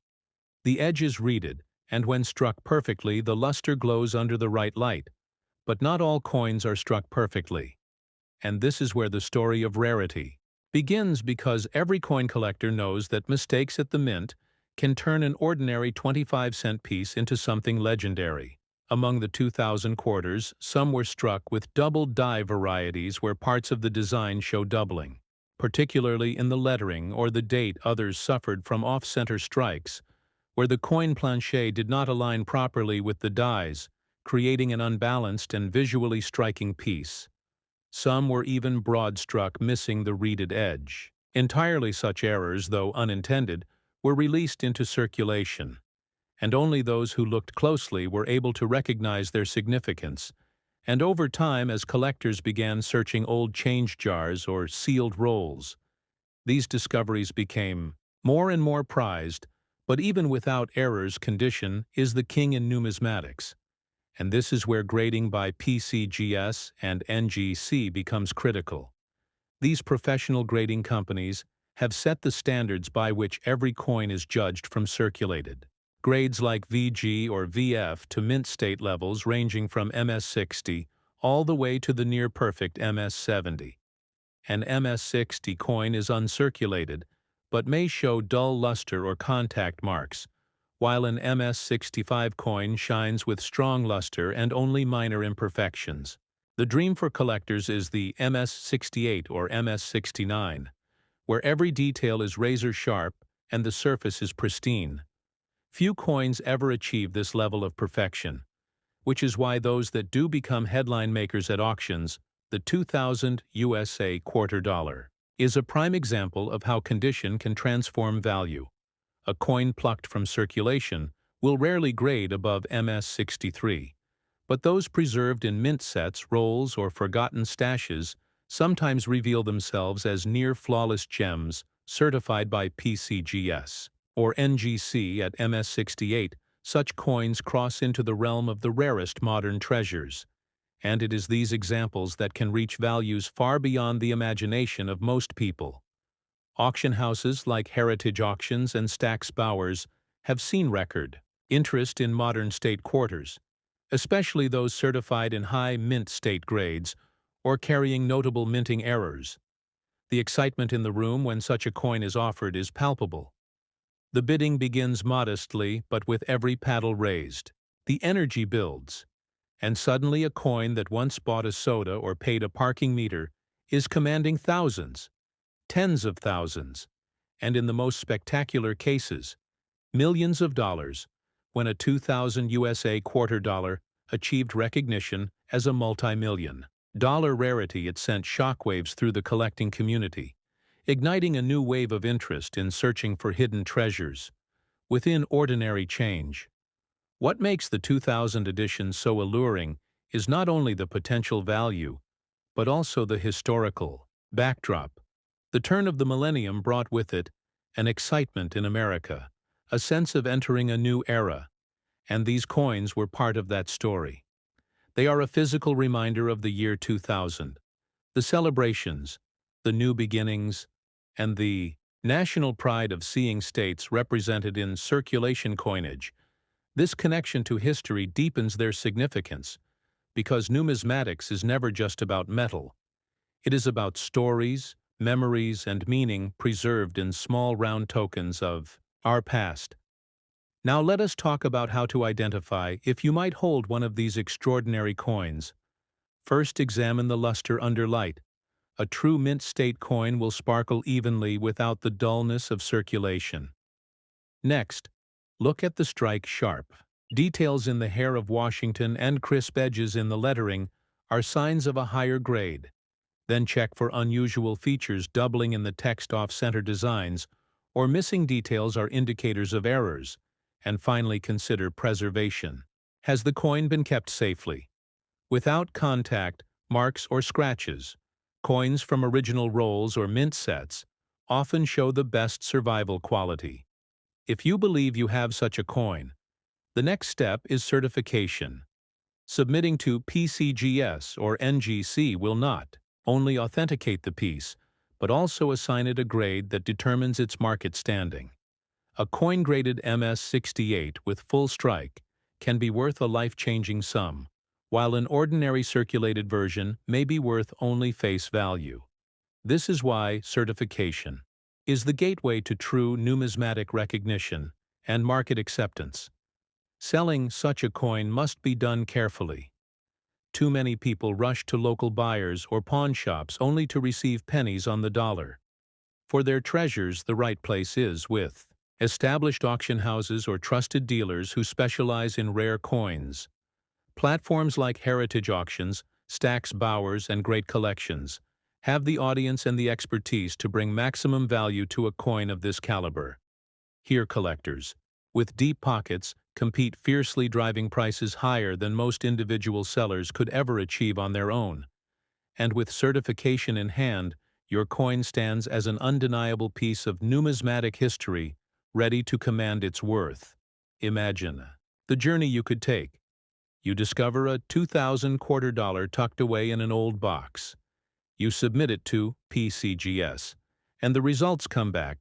The edge is reeded, and when struck perfectly, the luster glows under the right light. But not all coins are struck perfectly. And this is where the story of rarity begins, because every coin collector knows that mistakes at the mint can turn an ordinary 25-cent piece into something legendary. Among the 2000 quarters, some were struck with double die varieties where parts of the design show doubling, particularly in the lettering or the date. Others suffered from off-center strikes, where the coin plancher did not align properly with the dies, creating an unbalanced and visually striking piece. Some were even broad-struck, missing the reeded edge. Entirely such errors, though unintended, were released into circulation, and only those who looked closely were able to recognize their significance. And over time, as collectors began searching old change jars or sealed rolls, these discoveries became more and more prized. But even without errors, condition is the king in numismatics. And this is where grading by PCGS and NGC becomes critical. These professional grading companies have set the standards by which every coin is judged from circulated. Grades like VG or VF to mint state levels ranging from MS60 all the way to the near-perfect MS70. An MS60 coin is uncirculated, but may show dull luster or contact marks, while an MS65 coin shines with strong luster and only minor imperfections. The dream for collectors is the MS68 or MS69, where every detail is razor-sharp and the surface is pristine. Few coins ever achieve this level of perfection, which is why those that do become headline makers at auctions. The 2000 USA quarter dollar is a prime example of how condition can transform value. A coin plucked from circulation will rarely grade above MS63, but those preserved in mint sets, rolls, or forgotten stashes sometimes reveal themselves as near-flawless gems certified by PCGS or NGC at MS68. Such coins cross into the realm of the rarest modern treasures, and it is these examples that can reach values far beyond the imagination of most people. Auction houses like Heritage Auctions and Stack's Bowers have seen record interest in modern state quarters, especially those certified in high mint state grades or carrying notable minting errors. The excitement in the room when such a coin is offered is palpable. The bidding begins modestly, but with every paddle raised, the energy builds, and suddenly a coin that once bought a soda or paid a parking meter is commanding thousands, tens of thousands, and in the most spectacular cases, millions of dollars, when a 2000 USA quarter dollar achieved recognition as a multi-million dollar rarity. It sent shockwaves through the collecting community, igniting a new wave of interest in searching for hidden treasures within ordinary change. What makes the 2000 edition so alluring is not only the potential value, but also the historical backdrop. The turn of the millennium brought with it an excitement in America, a sense of entering a new era, and these coins were part of that story. They are a physical reminder of the year 2000, the celebrations, the new beginnings, and the national pride of seeing states represented in circulation coinage. This connection to history deepens their significance, because numismatics is never just about metal. It is about stories, memories, and meaning preserved in small round tokens of our past. Now let us talk about how to identify if you might hold one of these extraordinary coins. First, examine the luster under light. A true mint state coin will sparkle evenly without the dullness of circulation. Next, look at the strike sharp. Details in the hair of Washington and crisp edges in the lettering are signs of a higher grade. Then check for unusual features doubling in the text off-center designs, or missing details are indicators of errors. And finally, consider preservation. Has the coin been kept safely? Without contact, marks, or scratches, coins from original rolls or mint sets often show the best survival quality. If you believe you have such a coin, the next step is certification. Submitting to PCGS or NGC will not only authenticate the piece, but also assign it a grade that determines its market standing. A coin graded MS-68 with full strike can be worth a life-changing sum, while an ordinary circulated version may be worth only face value. This is why certification is the gateway to true numismatic recognition and market acceptance. Selling such a coin must be done carefully. Too many people rush to local buyers or pawn shops only to receive pennies on the dollar. For their treasures, the right place is with established auction houses or trusted dealers who specialize in rare coins. Platforms like Heritage Auctions, Stax Bowers, and Great Collections have the audience and the expertise to bring maximum value to a coin of this caliber. Here, collectors, with deep pockets, compete fiercely, driving prices higher than most individual sellers could ever achieve on their own. And with certification in hand, your coin stands as an undeniable piece of numismatic history, ready to command its worth. Imagine the journey you could take. You discover a 2000 quarter dollar tucked away in an old box. You submit it to PCGS, and the results come back,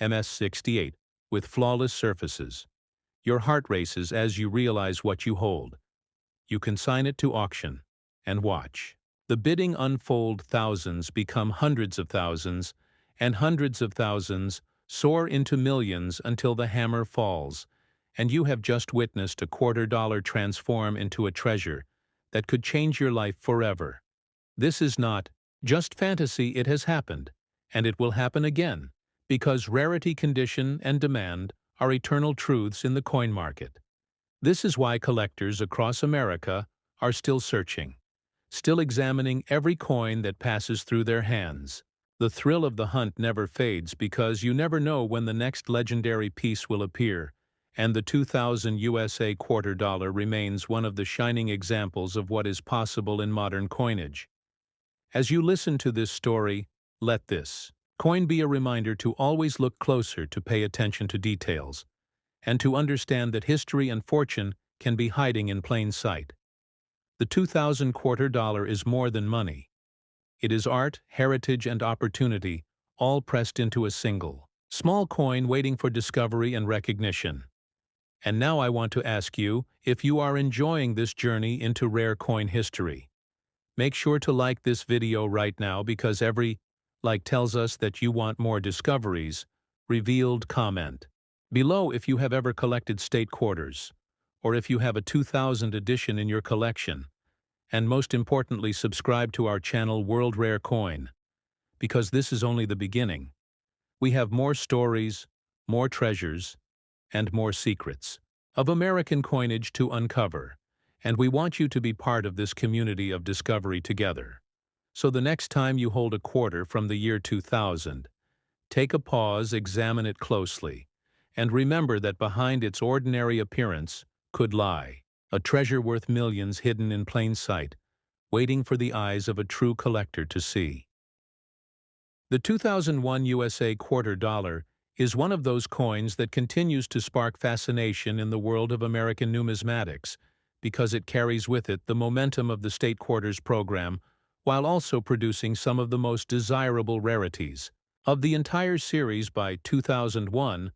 MS-68, with flawless surfaces. Your heart races as you realize what you hold. You consign it to auction, and watch the bidding unfold. Thousands become hundreds of thousands, and hundreds of thousands soar into millions until the hammer falls, and you have just witnessed a quarter dollar transform into a treasure that could change your life forever. This is not just fantasy, it has happened, and it will happen again, because rarity, condition, and demand are eternal truths in the coin market. This is why collectors across America are still searching, still examining every coin that passes through their hands. The thrill of the hunt never fades, because you never know when the next legendary piece will appear, and the 2000 USA quarter dollar remains one of the shining examples of what is possible in modern coinage. As you listen to this story, let this coin be a reminder to always look closer, to pay attention to details, and to understand that history and fortune can be hiding in plain sight. The 2000 quarter dollar is more than money. It is art, heritage, and opportunity, all pressed into a single small coin waiting for discovery and recognition. And now I want to ask you if you are enjoying this journey into rare coin history. Make sure to like this video right now, because every like tells us that you want more discoveries. Revealed. Comment below if you have ever collected state quarters, or if you have a 2000 edition in your collection. And most importantly, subscribe to our channel World Rare Coin, because this is only the beginning. We have more stories, more treasures, and more secrets of American coinage to uncover, and we want you to be part of this community of discovery together. So the next time you hold a quarter from the year 2000, take a pause, examine it closely, and remember that behind its ordinary appearance could lie a treasure worth millions hidden in plain sight, waiting for the eyes of a true collector to see. The 2001 USA quarter dollar is one of those coins that continues to spark fascination in the world of American numismatics because it carries with it the momentum of the state quarters program while also producing some of the most desirable rarities. Of the entire series by 2001,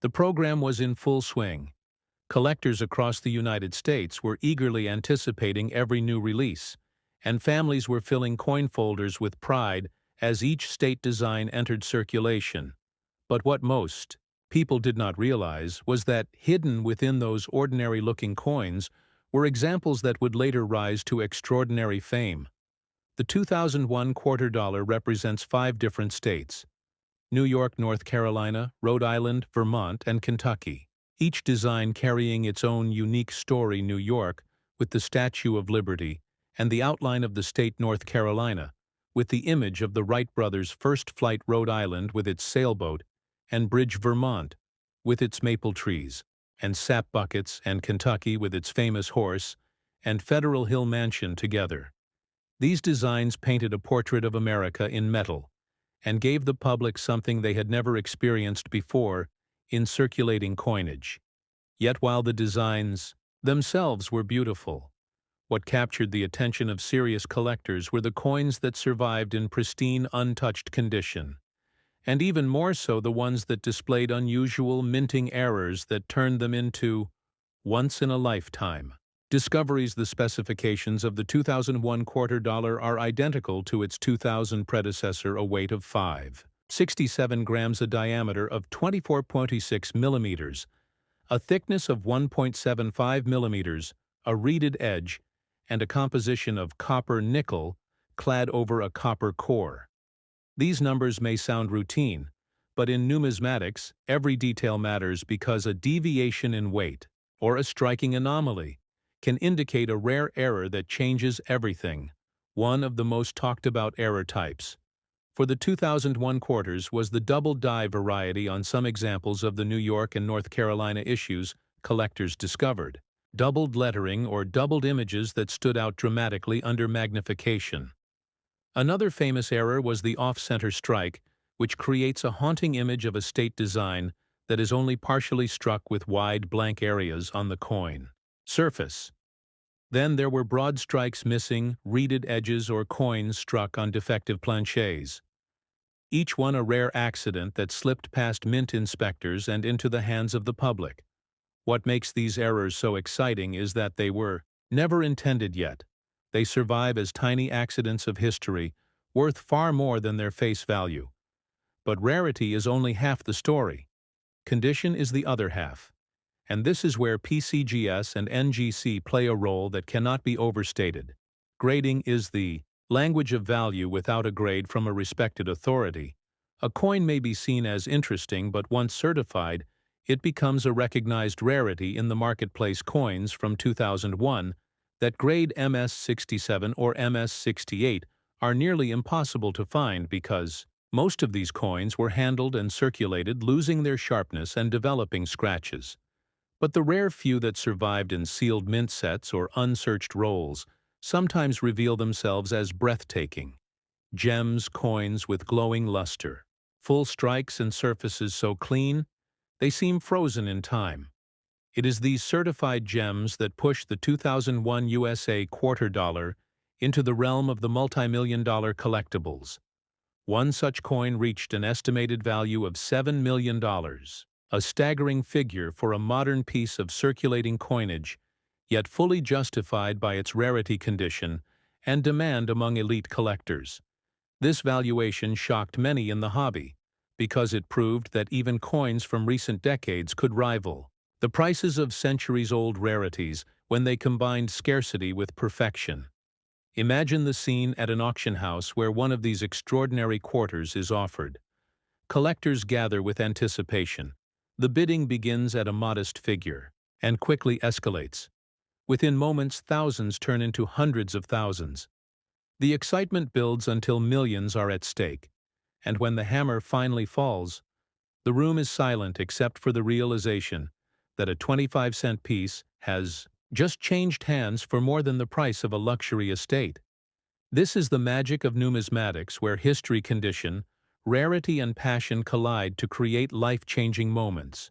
the program was in full swing. Collectors across the United States were eagerly anticipating every new release, and families were filling coin folders with pride as each state design entered circulation. But what most people did not realize was that hidden within those ordinary-looking coins were examples that would later rise to extraordinary fame. The 2001 quarter dollar represents 5 different states: New York, North Carolina, Rhode Island, Vermont, and Kentucky. Each design carrying its own unique story: New York, with the Statue of Liberty, and the outline of the state North Carolina, with the image of the Wright brothers' first flight; Rhode Island with its sailboat, and bridge; Vermont, with its maple trees, and sap buckets; and Kentucky with its famous horse, and Federal Hill Mansion together. These designs painted a portrait of America in metal, and gave the public something they had never experienced before in circulating coinage. Yet while the designs themselves were beautiful, what captured the attention of serious collectors were the coins that survived in pristine, untouched condition, and even more so the ones that displayed unusual minting errors that turned them into once-in-a-lifetime discoveries. The specifications of the 2001 quarter dollar are identical to its 2000 predecessor: a weight of 5.67 grams, a diameter of 24.6 millimeters, a thickness of 1.75 millimeters, a reeded edge, and a composition of copper-nickel clad over a copper core. These numbers may sound routine, but in numismatics, every detail matters because a deviation in weight, or a striking anomaly, can indicate a rare error that changes everything. One of the most talked about error types for the 2001 quarters was the double die variety. On some examples of the New York and North Carolina issues, collectors discovered doubled lettering or doubled images that stood out dramatically under magnification. Another famous error was the off-center strike, which creates a haunting image of a state design that is only partially struck with wide blank areas on the coin surface. Then there were broad strikes missing, reeded edges, or coins struck on defective planchets. Each one a rare accident that slipped past mint inspectors and into the hands of the public. What makes these errors so exciting is that they were never intended yet. They survive as tiny accidents of history, worth far more than their face value. But rarity is only half the story. Condition is the other half. And this is where PCGS and NGC play a role that cannot be overstated. Grading is the language of value. Without a grade from a respected authority, a coin may be seen as interesting, but once certified, it becomes a recognized rarity in the marketplace. Coins from 2001 that grade MS67 or MS68 are nearly impossible to find because most of these coins were handled and circulated, losing their sharpness and developing scratches. But the rare few that survived in sealed mint sets or unsearched rolls sometimes reveal themselves as breathtaking gems, coins with glowing luster, full strikes, and surfaces so clean they seem frozen in time. It is these certified gems that push the 2001 USA quarter dollar into the realm of the multi-million-dollar collectibles. One such coin reached an estimated value of $7 million. A staggering figure for a modern piece of circulating coinage, yet fully justified by its rarity condition and demand among elite collectors. This valuation shocked many in the hobby, because it proved that even coins from recent decades could rival the prices of centuries-old rarities when they combined scarcity with perfection. Imagine the scene at an auction house where one of these extraordinary quarters is offered. Collectors gather with anticipation. The bidding begins at a modest figure, and quickly escalates. Within moments, thousands turn into hundreds of thousands. The excitement builds until millions are at stake, and when the hammer finally falls, the room is silent except for the realization that a 25-cent piece has just changed hands for more than the price of a luxury estate. This is the magic of numismatics, where history condition, rarity and passion collide to create life-changing moments.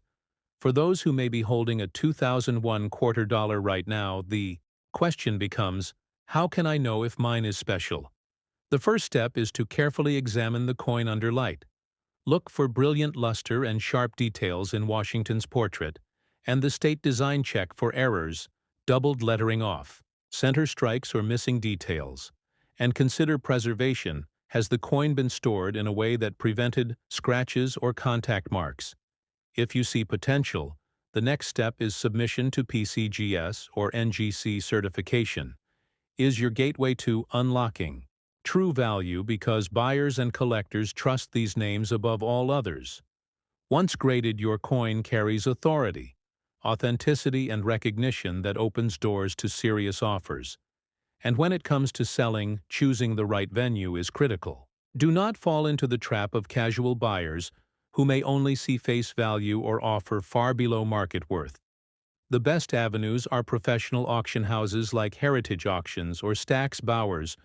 For those who may be holding a 2001 quarter dollar right now, the question becomes, how can I know if mine is special? The first step is to carefully examine the coin under light. Look for brilliant luster and sharp details in Washington's portrait, and the state design check for errors, doubled lettering off, center strikes or missing details. And consider preservation. Has the coin been stored in a way that prevented scratches or contact marks? If you see potential, the next step is submission to PCGS or NGC certification. Is your gateway to unlocking true value, because buyers and collectors trust these names above all others. Once graded, your coin carries authority, authenticity, and recognition that opens doors to serious offers. And when it comes to selling, choosing the right venue is critical. Do not fall into the trap of casual buyers who may only see face value or offer far below market worth. The best avenues are professional auction houses like Heritage Auctions or Stack's Bowers,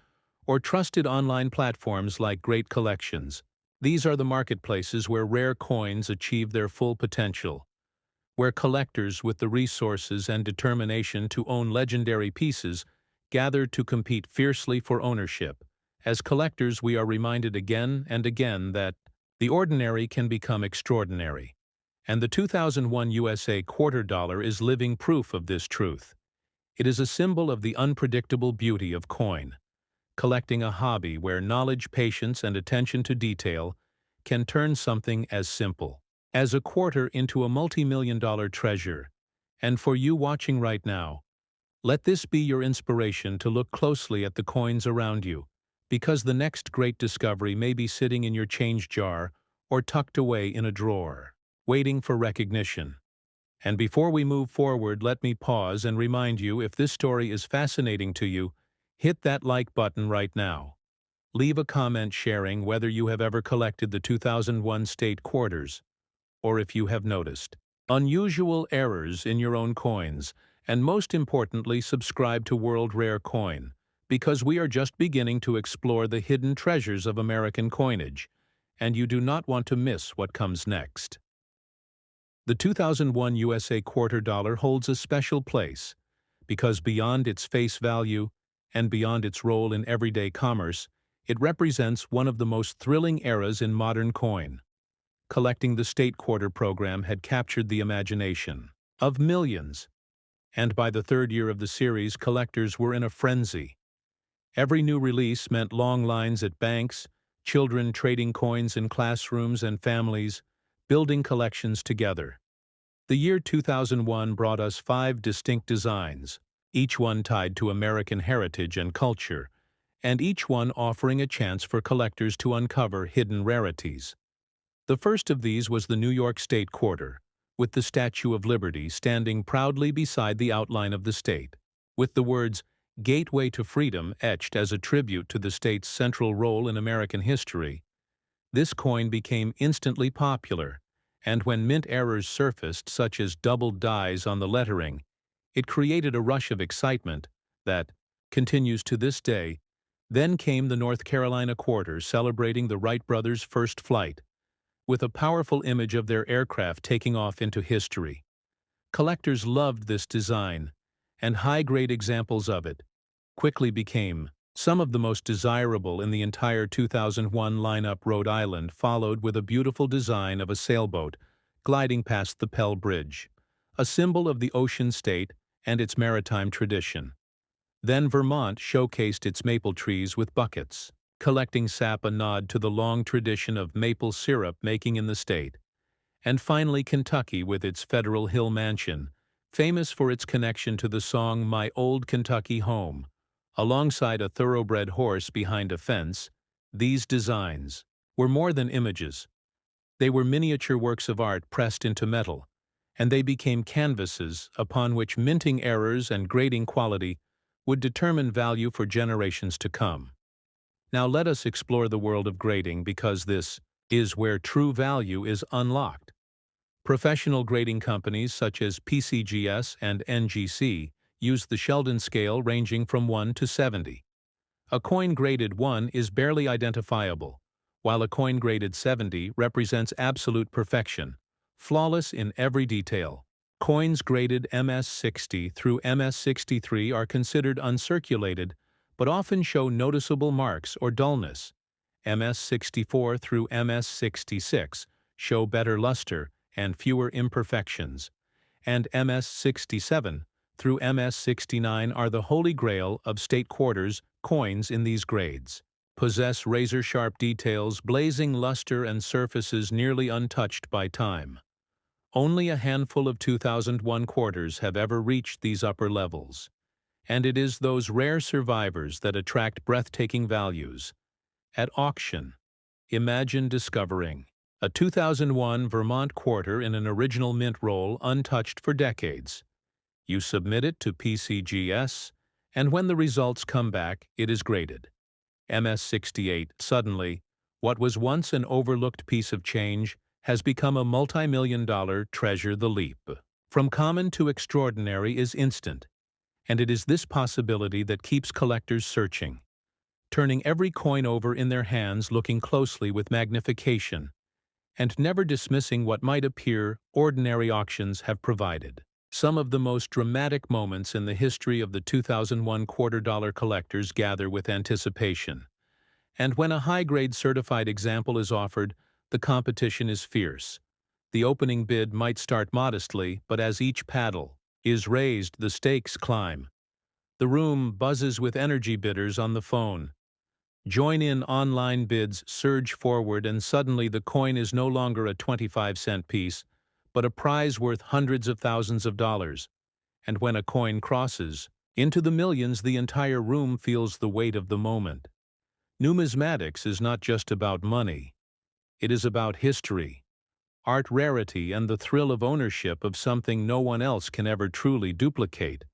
or trusted online platforms like Great Collections. These are the marketplaces where rare coins achieve their full potential, where collectors with the resources and determination to own legendary pieces gather to compete fiercely for ownership. As collectors, we are reminded again and again that the ordinary can become extraordinary, and the 2001 USA quarter dollar is living proof of this truth. It is a symbol of the unpredictable beauty of coin, collecting a hobby where knowledge, patience, and attention to detail can turn something as simple as a quarter into a multi-million-dollar treasure. And for you watching right now, let this be your inspiration to look closely at the coins around you, because the next great discovery may be sitting in your change jar or tucked away in a drawer, waiting for recognition. And before we move forward, let me pause and remind you, if this story is fascinating to you, hit that like button right now. Leave a comment sharing whether you have ever collected the 2001 state quarters, or if you have noticed unusual errors in your own coins, and most importantly, subscribe to World Rare Coin, because we are just beginning to explore the hidden treasures of American coinage, and you do not want to miss what comes next. The 2001 USA quarter dollar holds a special place, because beyond its face value and beyond its role in everyday commerce, it represents one of the most thrilling eras in modern coin. Collecting the state quarter program had captured the imagination of millions, and by the third year of the series, collectors were in a frenzy. Every new release meant long lines at banks, children trading coins in classrooms, and families building collections together. The year 2001 brought us 5 distinct designs, each one tied to American heritage and culture, and each one offering a chance for collectors to uncover hidden rarities. The first of these was the New York State Quarter, with the Statue of Liberty standing proudly beside the outline of the state, with the words "Gateway to Freedom" etched as a tribute to the state's central role in American history. This coin became instantly popular, and when mint errors surfaced, such as doubled dies on the lettering, it created a rush of excitement that continues to this day. Then came the North Carolina quarter, celebrating the Wright brothers' first flight, with a powerful image of their aircraft taking off into history. Collectors loved this design, and high-grade examples of it quickly became some of the most desirable in the entire 2001 lineup. Rhode Island followed with a beautiful design of a sailboat gliding past the Pell Bridge, a symbol of the ocean state and its maritime tradition. Then Vermont showcased its maple trees with buckets, collecting sap, a nod to the long tradition of maple syrup making in the state. And finally Kentucky with its Federal Hill Mansion, famous for its connection to the song "My Old Kentucky Home." Alongside a thoroughbred horse behind a fence, these designs were more than images. They were miniature works of art pressed into metal, and they became canvases upon which minting errors and grading quality would determine value for generations to come. Now let us explore the world of grading, because this is where true value is unlocked. Professional grading companies such as PCGS and NGC use the Sheldon scale ranging from 1 to 70. A coin graded 1 is barely identifiable, while a coin graded 70 represents absolute perfection, flawless in every detail. Coins graded MS-60 through MS-63 are considered uncirculated, but often show noticeable marks or dullness. MS-64 through MS-66 show better luster and fewer imperfections, and MS-67 through MS-69 are the holy grail of state quarters coins in these grades. Possess razor-sharp details, blazing luster, and surfaces nearly untouched by time. Only a handful of 2001 quarters have ever reached these upper levels, and it is those rare survivors that attract breathtaking values. At auction, imagine discovering a 2001 Vermont quarter in an original mint roll untouched for decades. You submit it to PCGS, and when the results come back, it is graded MS-68. Suddenly, what was once an overlooked piece of change has become a multi-million-dollar treasure. The leap from common to extraordinary is instant, and it is this possibility that keeps collectors searching, turning every coin over in their hands, looking closely with magnification, and never dismissing what might appear ordinary auctions have provided. Some of the most dramatic moments in the history of the 2001 quarter-dollar collectors gather with anticipation. And when a high-grade certified example is offered, the competition is fierce. The opening bid might start modestly, but as each paddle is raised, the stakes climb. The room buzzes with energy bidders on the phone. Join-in online bids surge forward, and suddenly the coin is no longer a 25-cent piece, but a prize worth hundreds of thousands of dollars. And when a coin crosses into the millions, the entire room feels the weight of the moment. Numismatics is not just about money. It is about history, art rarity, and the thrill of ownership of something no one else can ever truly duplicate.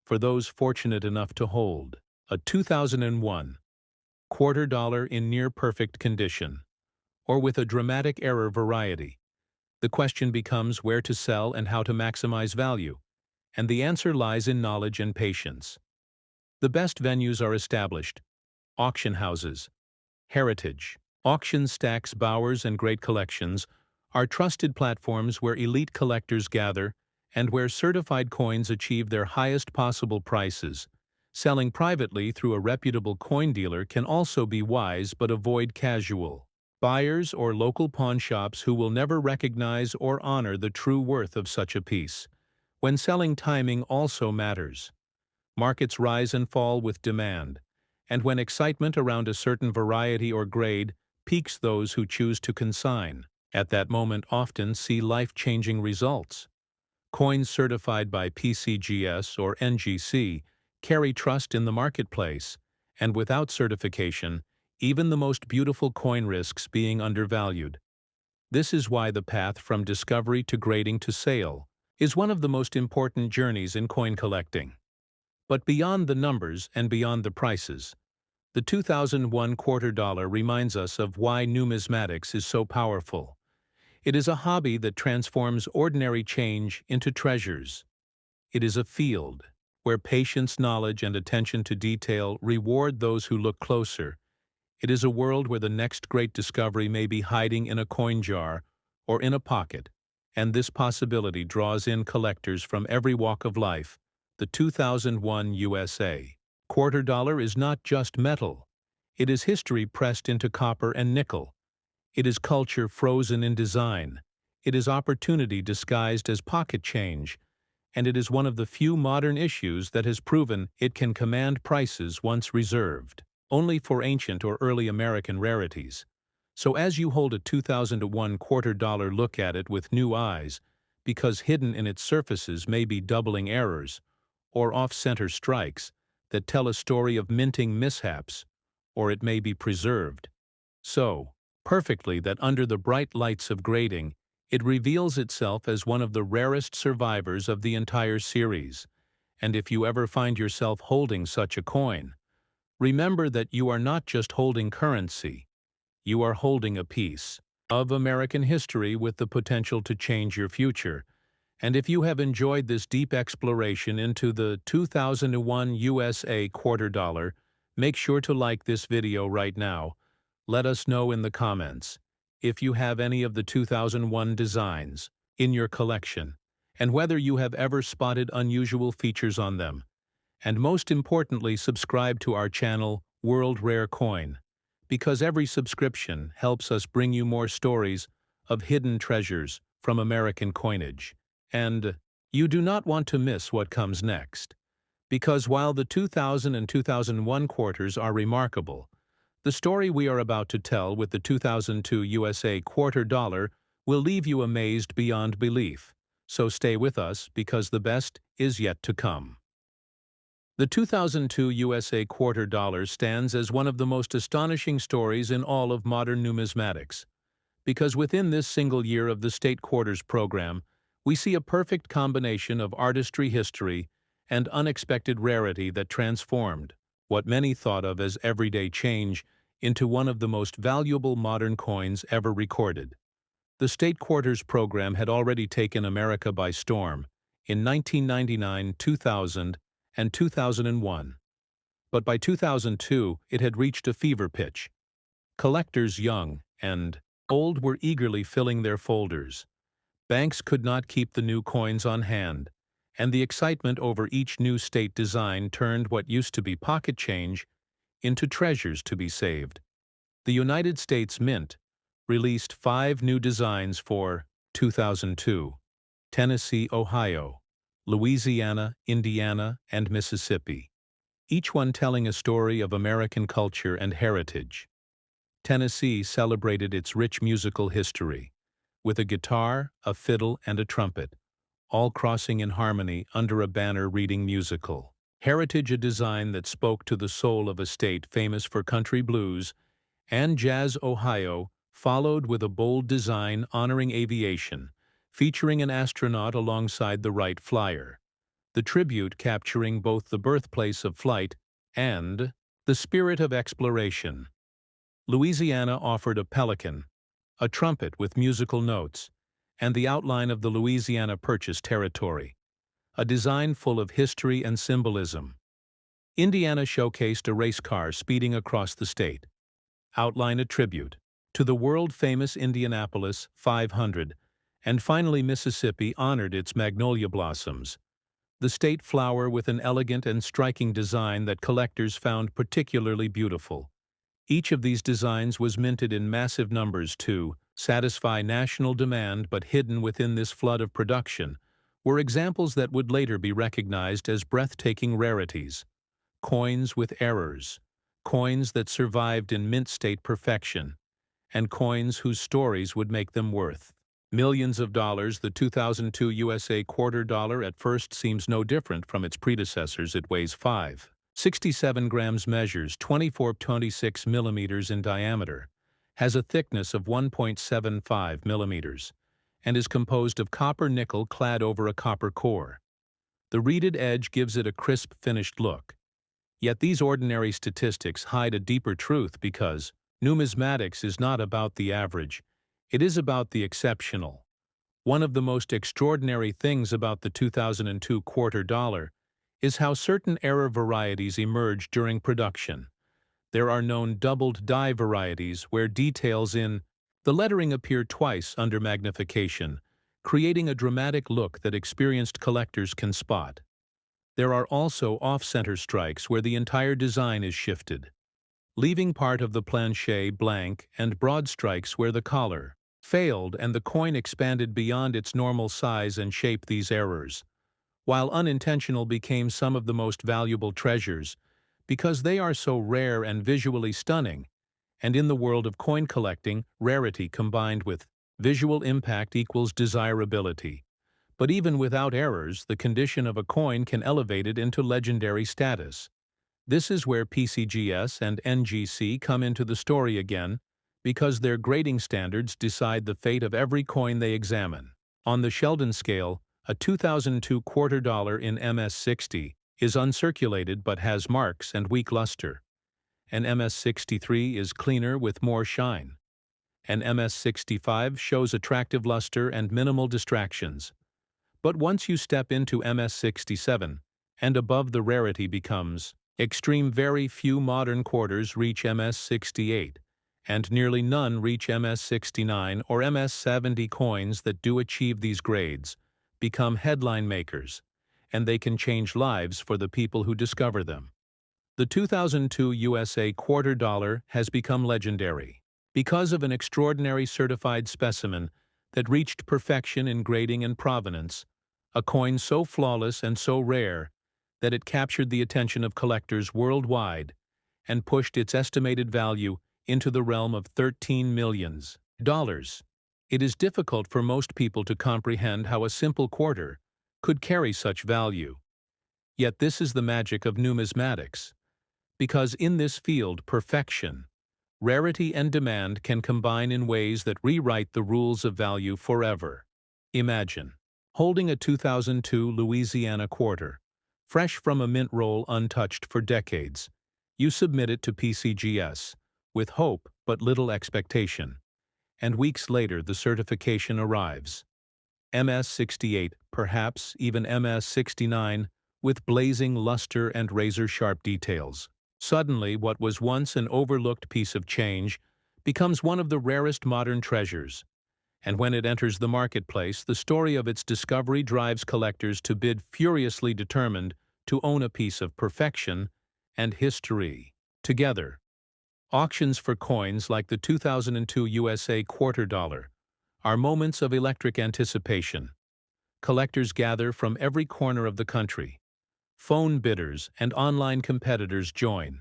For those fortunate enough to hold a 2001 quarter dollar in near-perfect condition, or with a dramatic error variety, the question becomes where to sell and how to maximize value, and the answer lies in knowledge and patience. The best venues are established: auction houses, heritage, auction stacks, Bowers, and great collections are trusted platforms where elite collectors gather and where certified coins achieve their highest possible prices. Selling privately through a reputable coin dealer can also be wise, but avoid casual buyers or local pawn shops who will never recognize or honor the true worth of such a piece. When selling, timing also matters. Markets rise and fall with demand, and when excitement around a certain variety or grade piques those who choose to consign, at that moment often see life-changing results. Coins certified by PCGS or NGC carry trust in the marketplace, and without certification, even the most beautiful coin risks being undervalued. This is why the path from discovery to grading to sale is one of the most important journeys in coin collecting. But beyond the numbers and beyond the prices, the 2001 quarter dollar reminds us of why numismatics is so powerful. It is a hobby that transforms ordinary change into treasures. It is a field where patience, knowledge, and attention to detail reward those who look closer. It is a world where the next great discovery may be hiding in a coin jar or in a pocket, and this possibility draws in collectors from every walk of life. The 2001 USA quarter dollar is not just metal. It is history pressed into copper and nickel. It is culture frozen in design. It is opportunity disguised as pocket change. And it is one of the few modern issues that has proven it can command prices once reserved only for ancient or early American rarities. So as you hold a 2001 quarter dollar, look at it with new eyes, because hidden in its surfaces may be doubling errors or off-center strikes that tell a story of minting mishaps, or it may be preserved so perfectly that under the bright lights of grading, It reveals itself as one of the rarest survivors of the entire series, and if you ever find yourself holding such a coin, remember that you are not just holding currency, you are holding a piece of American history with the potential to change your future. And if you have enjoyed this deep exploration into the 2001 USA quarter dollar, make sure to like this video right now. Let us know in the comments if you have any of the 2001 designs in your collection, and whether you have ever spotted unusual features on them. And most importantly, subscribe to our channel, World Rare Coin, because every subscription helps us bring you more stories of hidden treasures from American coinage. And you do not want to miss what comes next, because while the 2000 and 2001 quarters are remarkable, the story we are about to tell with the 2002 USA quarter dollar will leave you amazed beyond belief. So stay with us, because the best is yet to come. The 2002 USA quarter dollar stands as one of the most astonishing stories in all of modern numismatics, because within this single year of the state quarters program, we see a perfect combination of artistry, history, and unexpected rarity that transformed what many thought of as everyday change into one of the most valuable modern coins ever recorded. The state quarters program had already taken America by storm in 1999, 2000, and 2001. But by 2002, it had reached a fever pitch. Collectors young and old were eagerly filling their folders. Banks could not keep the new coins on hand, and the excitement over each new state design turned what used to be pocket change into treasures to be saved. The United States Mint released 5 new designs for 2002: Tennessee, Ohio, Louisiana, Indiana, and Mississippi, each one telling a story of American culture and heritage. Tennessee celebrated its rich musical history, with a guitar, a fiddle, and a trumpet, all crossing in harmony under a banner reading musical. Heritage, a design that spoke to the soul of a state famous for country blues, and Jazz, Ohio, followed with a bold design honoring aviation, featuring an astronaut alongside the Wright Flyer, the tribute capturing both the birthplace of flight and the spirit of exploration. Louisiana offered a pelican, a trumpet with musical notes, and the outline of the Louisiana Purchase territory, a design full of history and symbolism. Indiana showcased a race car speeding across the state, outline a tribute to the world-famous Indianapolis 500, and finally Mississippi honored its magnolia blossoms, the state flower with an elegant and striking design that collectors found particularly beautiful. Each of these designs was minted in massive numbers to satisfy national demand, but hidden within this flood of production were examples that would later be recognized as breathtaking rarities: coins with errors, coins that survived in mint state perfection, and coins whose stories would make them worth millions of dollars. The 2002 USA quarter dollar at first seems no different from its predecessors. It weighs 5.67 grams, measures 24.26 millimeters in diameter, has a thickness of 1.75 millimeters, and is composed of copper nickel clad over a copper core. The reeded edge gives it a crisp, finished look. Yet these ordinary statistics hide a deeper truth, because numismatics is not about the average, it is about the exceptional. One of the most extraordinary things about the 2002 quarter dollar is how certain error varieties emerge during production. There are known doubled die varieties where details in the lettering appear twice under magnification, creating a dramatic look that experienced collectors can spot. There are also off-center strikes where the entire design is shifted, leaving part of the planchet blank, and broad strikes where the collar failed and the coin expanded beyond its normal size and shape. These errors, while unintentional, became some of the most valuable treasures because they are so rare and visually stunning. And in the world of coin collecting, rarity combined with visual impact equals desirability. But even without errors, the condition of a coin can elevate it into legendary status. This is where PCGS and NGC come into the story again, because their grading standards decide the fate of every coin they examine. On the Sheldon scale, a 2002 quarter dollar in MS-60 is uncirculated but has marks and weak luster. An MS-63 is cleaner with more shine. An MS-65 shows attractive luster and minimal distractions. But once you step into MS-67, and above, the rarity becomes extreme. Very few modern quarters reach MS-68, and nearly none reach MS-69 or MS-70. Coins that do achieve these grades become headline makers, and they can change lives for the people who discover them. The 2002 USA quarter dollar has become legendary because of an extraordinary certified specimen that reached perfection in grading and provenance, a coin so flawless and so rare that it captured the attention of collectors worldwide and pushed its estimated value into the realm of $13 million. It is difficult for most people to comprehend how a simple quarter could carry such value. Yet this is the magic of numismatics, because in this field, perfection, rarity and demand can combine in ways that rewrite the rules of value forever. Imagine holding a 2002 Louisiana quarter, fresh from a mint roll untouched for decades. You submit it to PCGS, with hope but little expectation. And weeks later the certification arrives. MS-68, perhaps even MS-69, with blazing luster and razor-sharp details. Suddenly, what was once an overlooked piece of change becomes one of the rarest modern treasures. And when it enters the marketplace, the story of its discovery drives collectors to bid, furiously determined to own a piece of perfection and history. Together, auctions for coins like the 2002 USA quarter dollar are moments of electric anticipation. Collectors gather from every corner of the country. Phone bidders and online competitors join.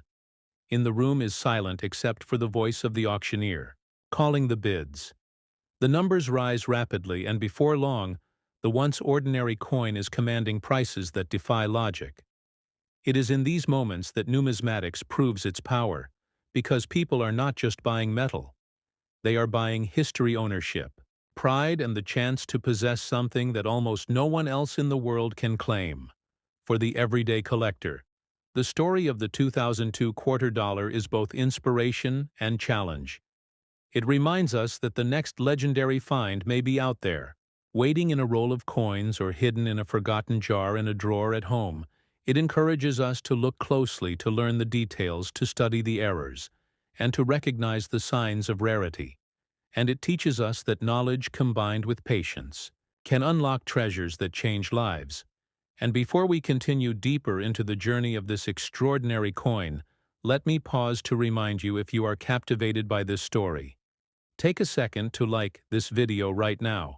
In the room is silent except for the voice of the auctioneer, calling the bids. The numbers rise rapidly, and before long, the once ordinary coin is commanding prices that defy logic. It is in these moments that numismatics proves its power, because people are not just buying metal. They are buying history, ownership, pride, and the chance to possess something that almost no one else in the world can claim. For the everyday collector, the story of the 2002 quarter dollar is both inspiration and challenge. It reminds us that the next legendary find may be out there, waiting in a roll of coins or hidden in a forgotten jar in a drawer at home. It encourages us to look closely, to learn the details, to study the errors, and to recognize the signs of rarity. And it teaches us that knowledge combined with patience can unlock treasures that change lives. And before we continue deeper into the journey of this extraordinary coin, let me pause to remind you, if you are captivated by this story, take a second to like this video right now.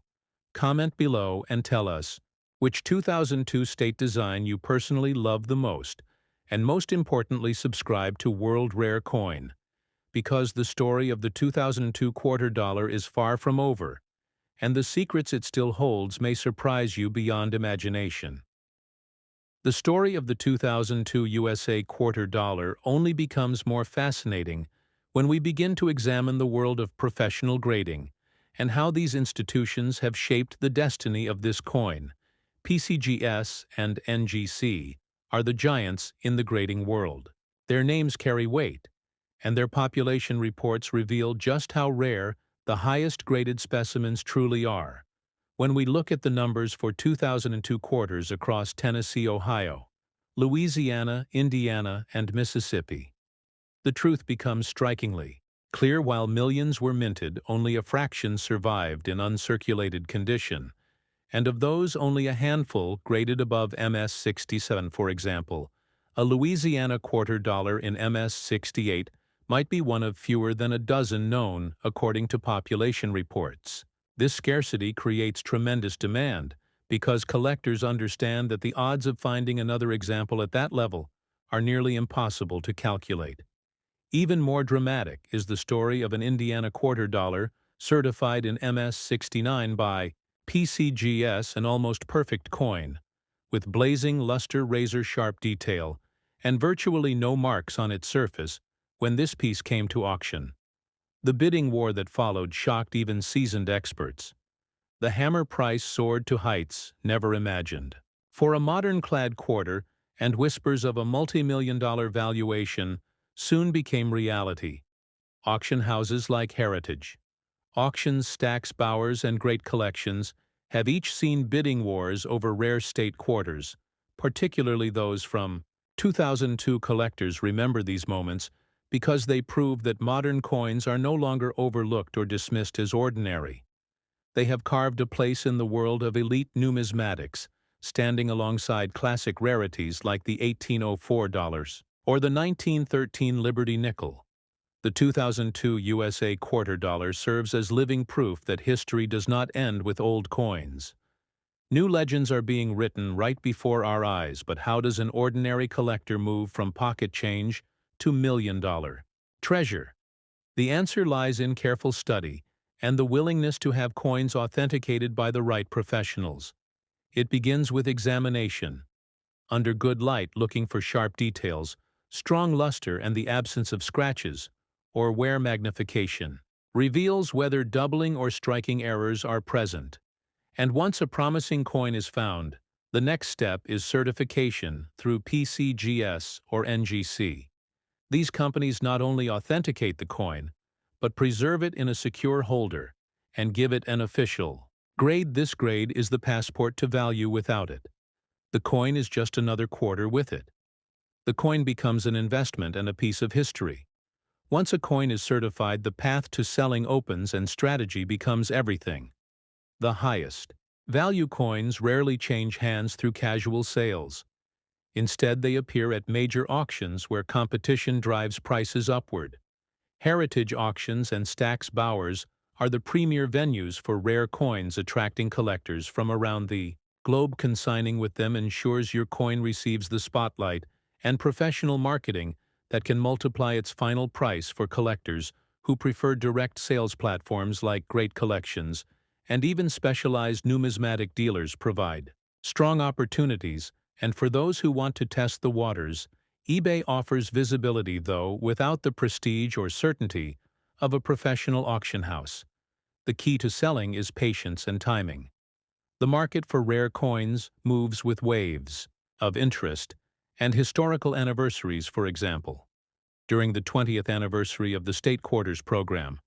Comment below and tell us which 2002 state design you personally love the most, and most importantly, subscribe to World Rare Coin, because the story of the 2002 quarter dollar is far from over, and the secrets it still holds may surprise you beyond imagination. The story of the 2002 USA quarter dollar only becomes more fascinating when we begin to examine the world of professional grading and how these institutions have shaped the destiny of this coin. PCGS and NGC are the giants in the grading world. Their names carry weight, and their population reports reveal just how rare the highest graded specimens truly are. When we look at the numbers for 2002 quarters across Tennessee, Ohio, Louisiana, Indiana, and Mississippi, the truth becomes strikingly clear. While millions were minted, only a fraction survived in uncirculated condition, and of those, only a handful graded above MS-67. For example, a Louisiana quarter dollar in MS-68 might be one of fewer than a dozen known, according to population reports. This scarcity creates tremendous demand, because collectors understand that the odds of finding another example at that level are nearly impossible to calculate. Even more dramatic is the story of an Indiana quarter dollar certified in MS-69 by PCGS, an almost perfect coin, with blazing luster, razor-sharp detail, and virtually no marks on its surface when this piece came to auction. The bidding war that followed shocked even seasoned experts. The hammer price soared to heights never imagined. For a modern-clad quarter, and whispers of a multi-million-dollar valuation soon became reality. Auction houses like Heritage, Auctions, Stack's Bowers, and Great Collections have each seen bidding wars over rare state quarters, particularly those from 2002. Collectors remember these moments because they prove that modern coins are no longer overlooked or dismissed as ordinary. They have carved a place in the world of elite numismatics, standing alongside classic rarities like the $1804 or the 1913 Liberty nickel. The 2002 USA quarter dollar serves as living proof that history does not end with old coins. New legends are being written right before our eyes, but how does an ordinary collector move from pocket change to million-dollar treasure? The answer lies in careful study and the willingness to have coins authenticated by the right professionals. It begins with examination. Under good light, looking for sharp details, strong luster, and the absence of scratches, or wear magnification, reveals whether doubling or striking errors are present. And once a promising coin is found, the next step is certification through PCGS or NGC. These companies not only authenticate the coin, but preserve it in a secure holder and give it an official grade. This grade is the passport to value. Without it, the coin is just another quarter with it. The coin becomes an investment and a piece of history. Once a coin is certified, the path to selling opens and strategy becomes everything. The highest value coins rarely change hands through casual sales. Instead, they appear at major auctions where competition drives prices upward. Heritage auctions and Stack's Bowers are the premier venues for rare coins, attracting collectors from around the globe. Consigning with them ensures your coin receives the spotlight and professional marketing that can multiply its final price. For collectors who prefer direct sales, platforms like Great Collections and even specialized numismatic dealers provide strong opportunities, and for those who want to test the waters, eBay offers visibility, though without the prestige or certainty of a professional auction house. The key to selling is patience and timing. The market for rare coins moves with waves of interest and historical anniversaries. For example, during the 20th anniversary of the State Quarters program,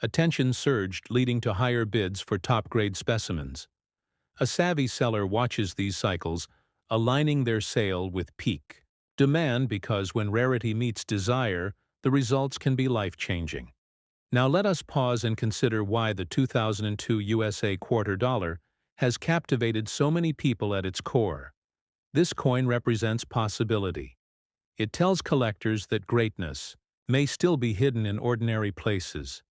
attention surged, leading to higher bids for top-grade specimens. A savvy seller watches these cycles, aligning their sale with peak demand, because when rarity meets desire, the results can be life-changing. Now let us pause and consider why the 2002 USA quarter dollar has captivated so many people at its core. This coin represents possibility. It tells collectors that greatness may still be hidden in ordinary places.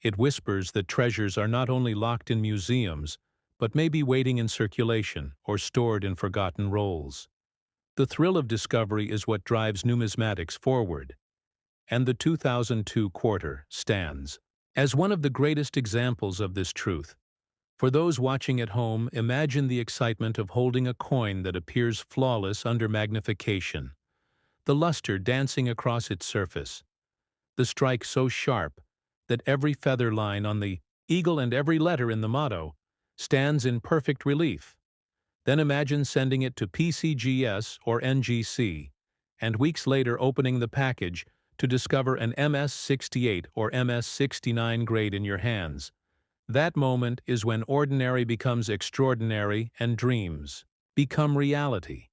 It whispers that treasures are not only locked in museums, but may be waiting in circulation or stored in forgotten rolls. The thrill of discovery is what drives numismatics forward, and the 2002 quarter stands as one of the greatest examples of this truth. For those watching at home, imagine the excitement of holding a coin that appears flawless under magnification, the luster dancing across its surface, the strike so sharp that every feather line on the eagle and every letter in the motto stands in perfect relief. Then imagine sending it to PCGS or NGC, and weeks later opening the package to discover an MS-68 or MS-69 grade in your hands. That moment is when ordinary becomes extraordinary and dreams become reality.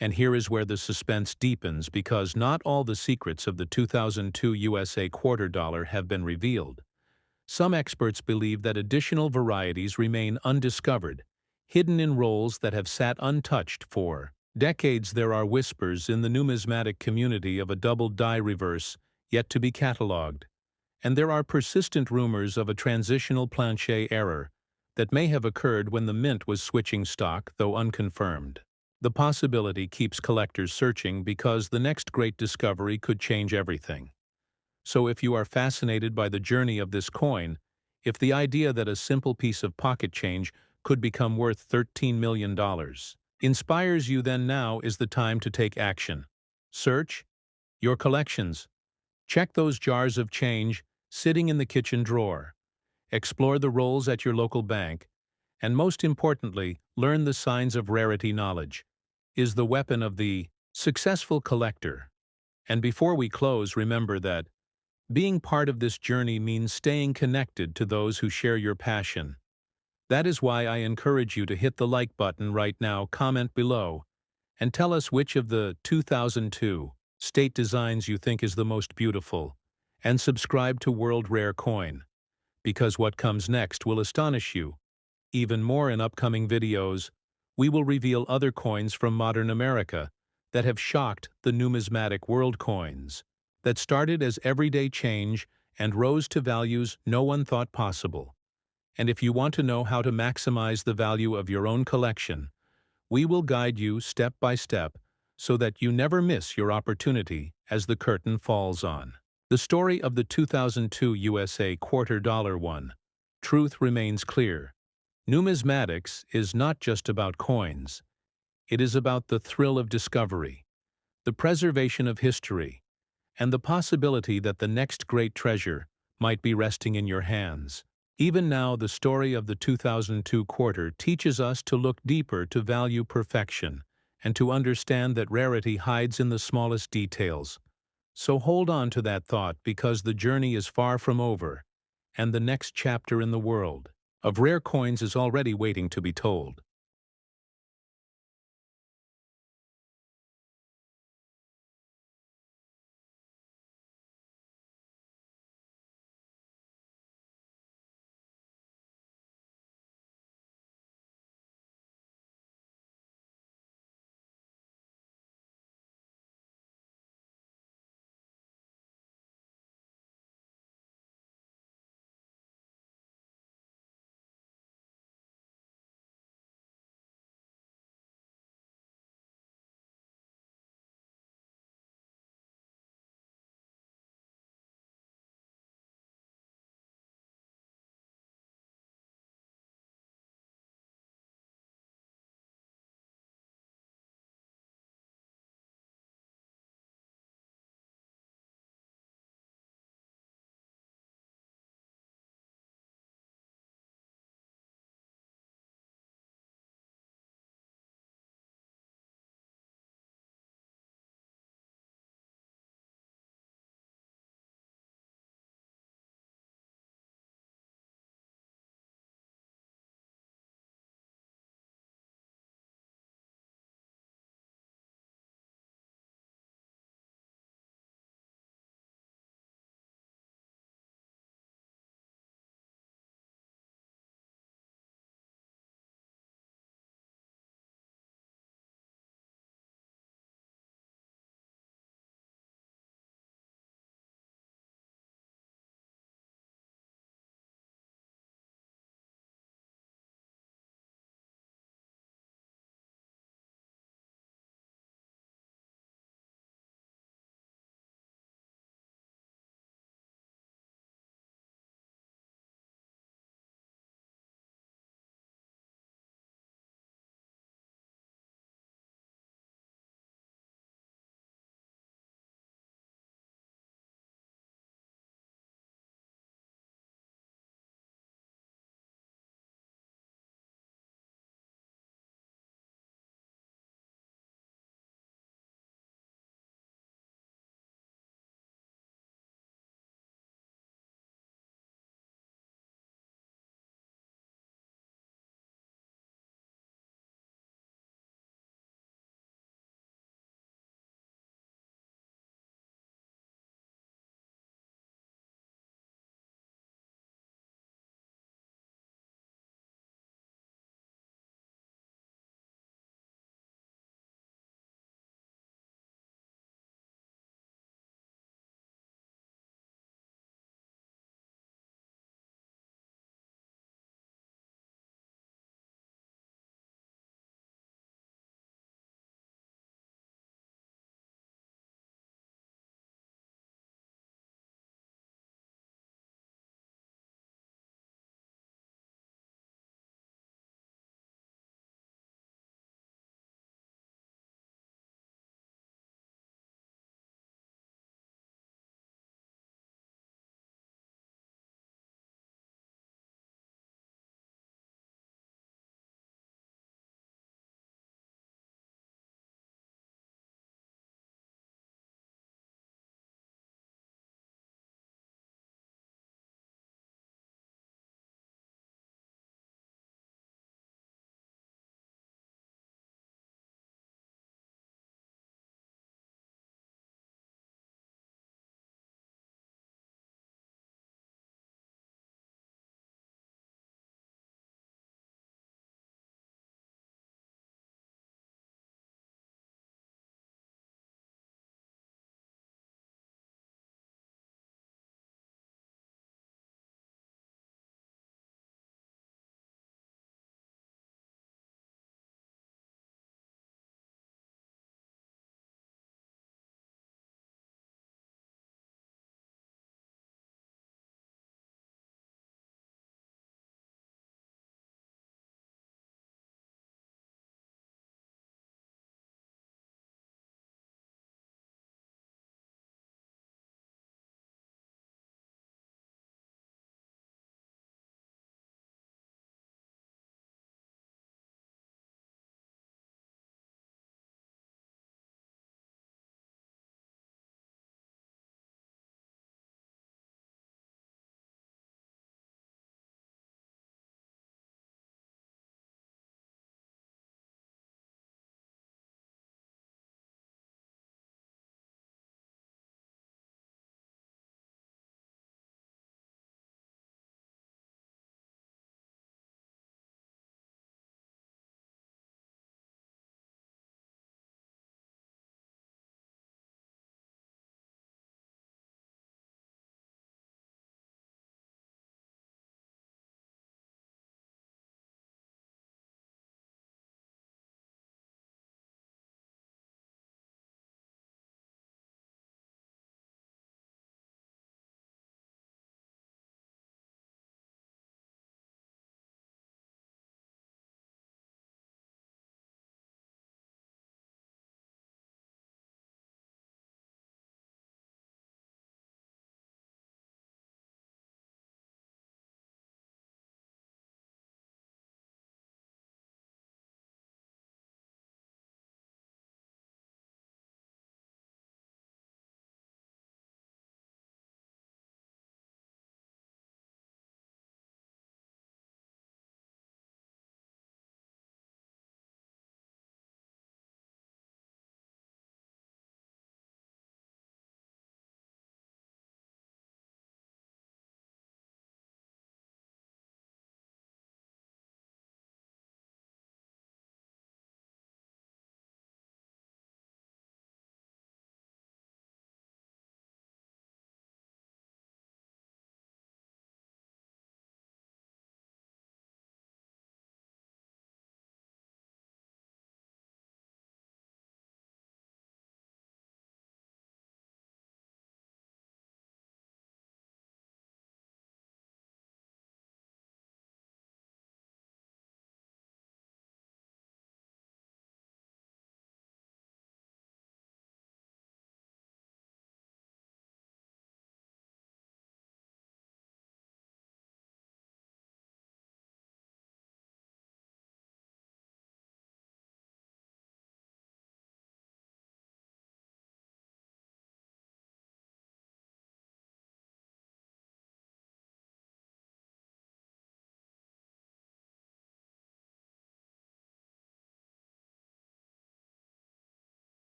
And here is where the suspense deepens, because not all the secrets of the 2002 USA quarter dollar have been revealed. Some experts believe that additional varieties remain undiscovered, hidden in rolls that have sat untouched for decades. There are whispers in the numismatic community of a double die reverse yet to be catalogued, and there are persistent rumors of a transitional plancher error that may have occurred when the mint was switching stock, though unconfirmed. The possibility keeps collectors searching, because the next great discovery could change everything. So if you are fascinated by the journey of this coin, if the idea that a simple piece of pocket change could become worth $13 million inspires you, then now is the time to take action. Search your collections. Check those jars of change sitting in the kitchen drawer. Explore the rolls at your local bank, and most importantly, learn the signs of rarity. Knowledge is the weapon of the successful collector. And before we close, remember that being part of this journey means staying connected to those who share your passion. That is why I encourage you to hit the like button right now, comment below, and tell us which of the 2002 state designs you think is the most beautiful, and subscribe to World Rare Coin, because what comes next will astonish you. Even more in upcoming videos, we will reveal other coins from modern America that have shocked the numismatic world. Coins that started as everyday change and rose to values no one thought possible. And if you want to know how to maximize the value of your own collection, we will guide you step by step so that you never miss your opportunity as the curtain falls on the story of the 2002 USA $1. Truth remains clear. Numismatics is not just about coins. It is about the thrill of discovery, the preservation of history, and the possibility that the next great treasure might be resting in your hands. Even now, the story of the 2002 quarter teaches us to look deeper, to value perfection, and to understand that rarity hides in the smallest details. So hold on to that thought, because the journey is far from over, and the next chapter in the world of rare coins is already waiting to be told.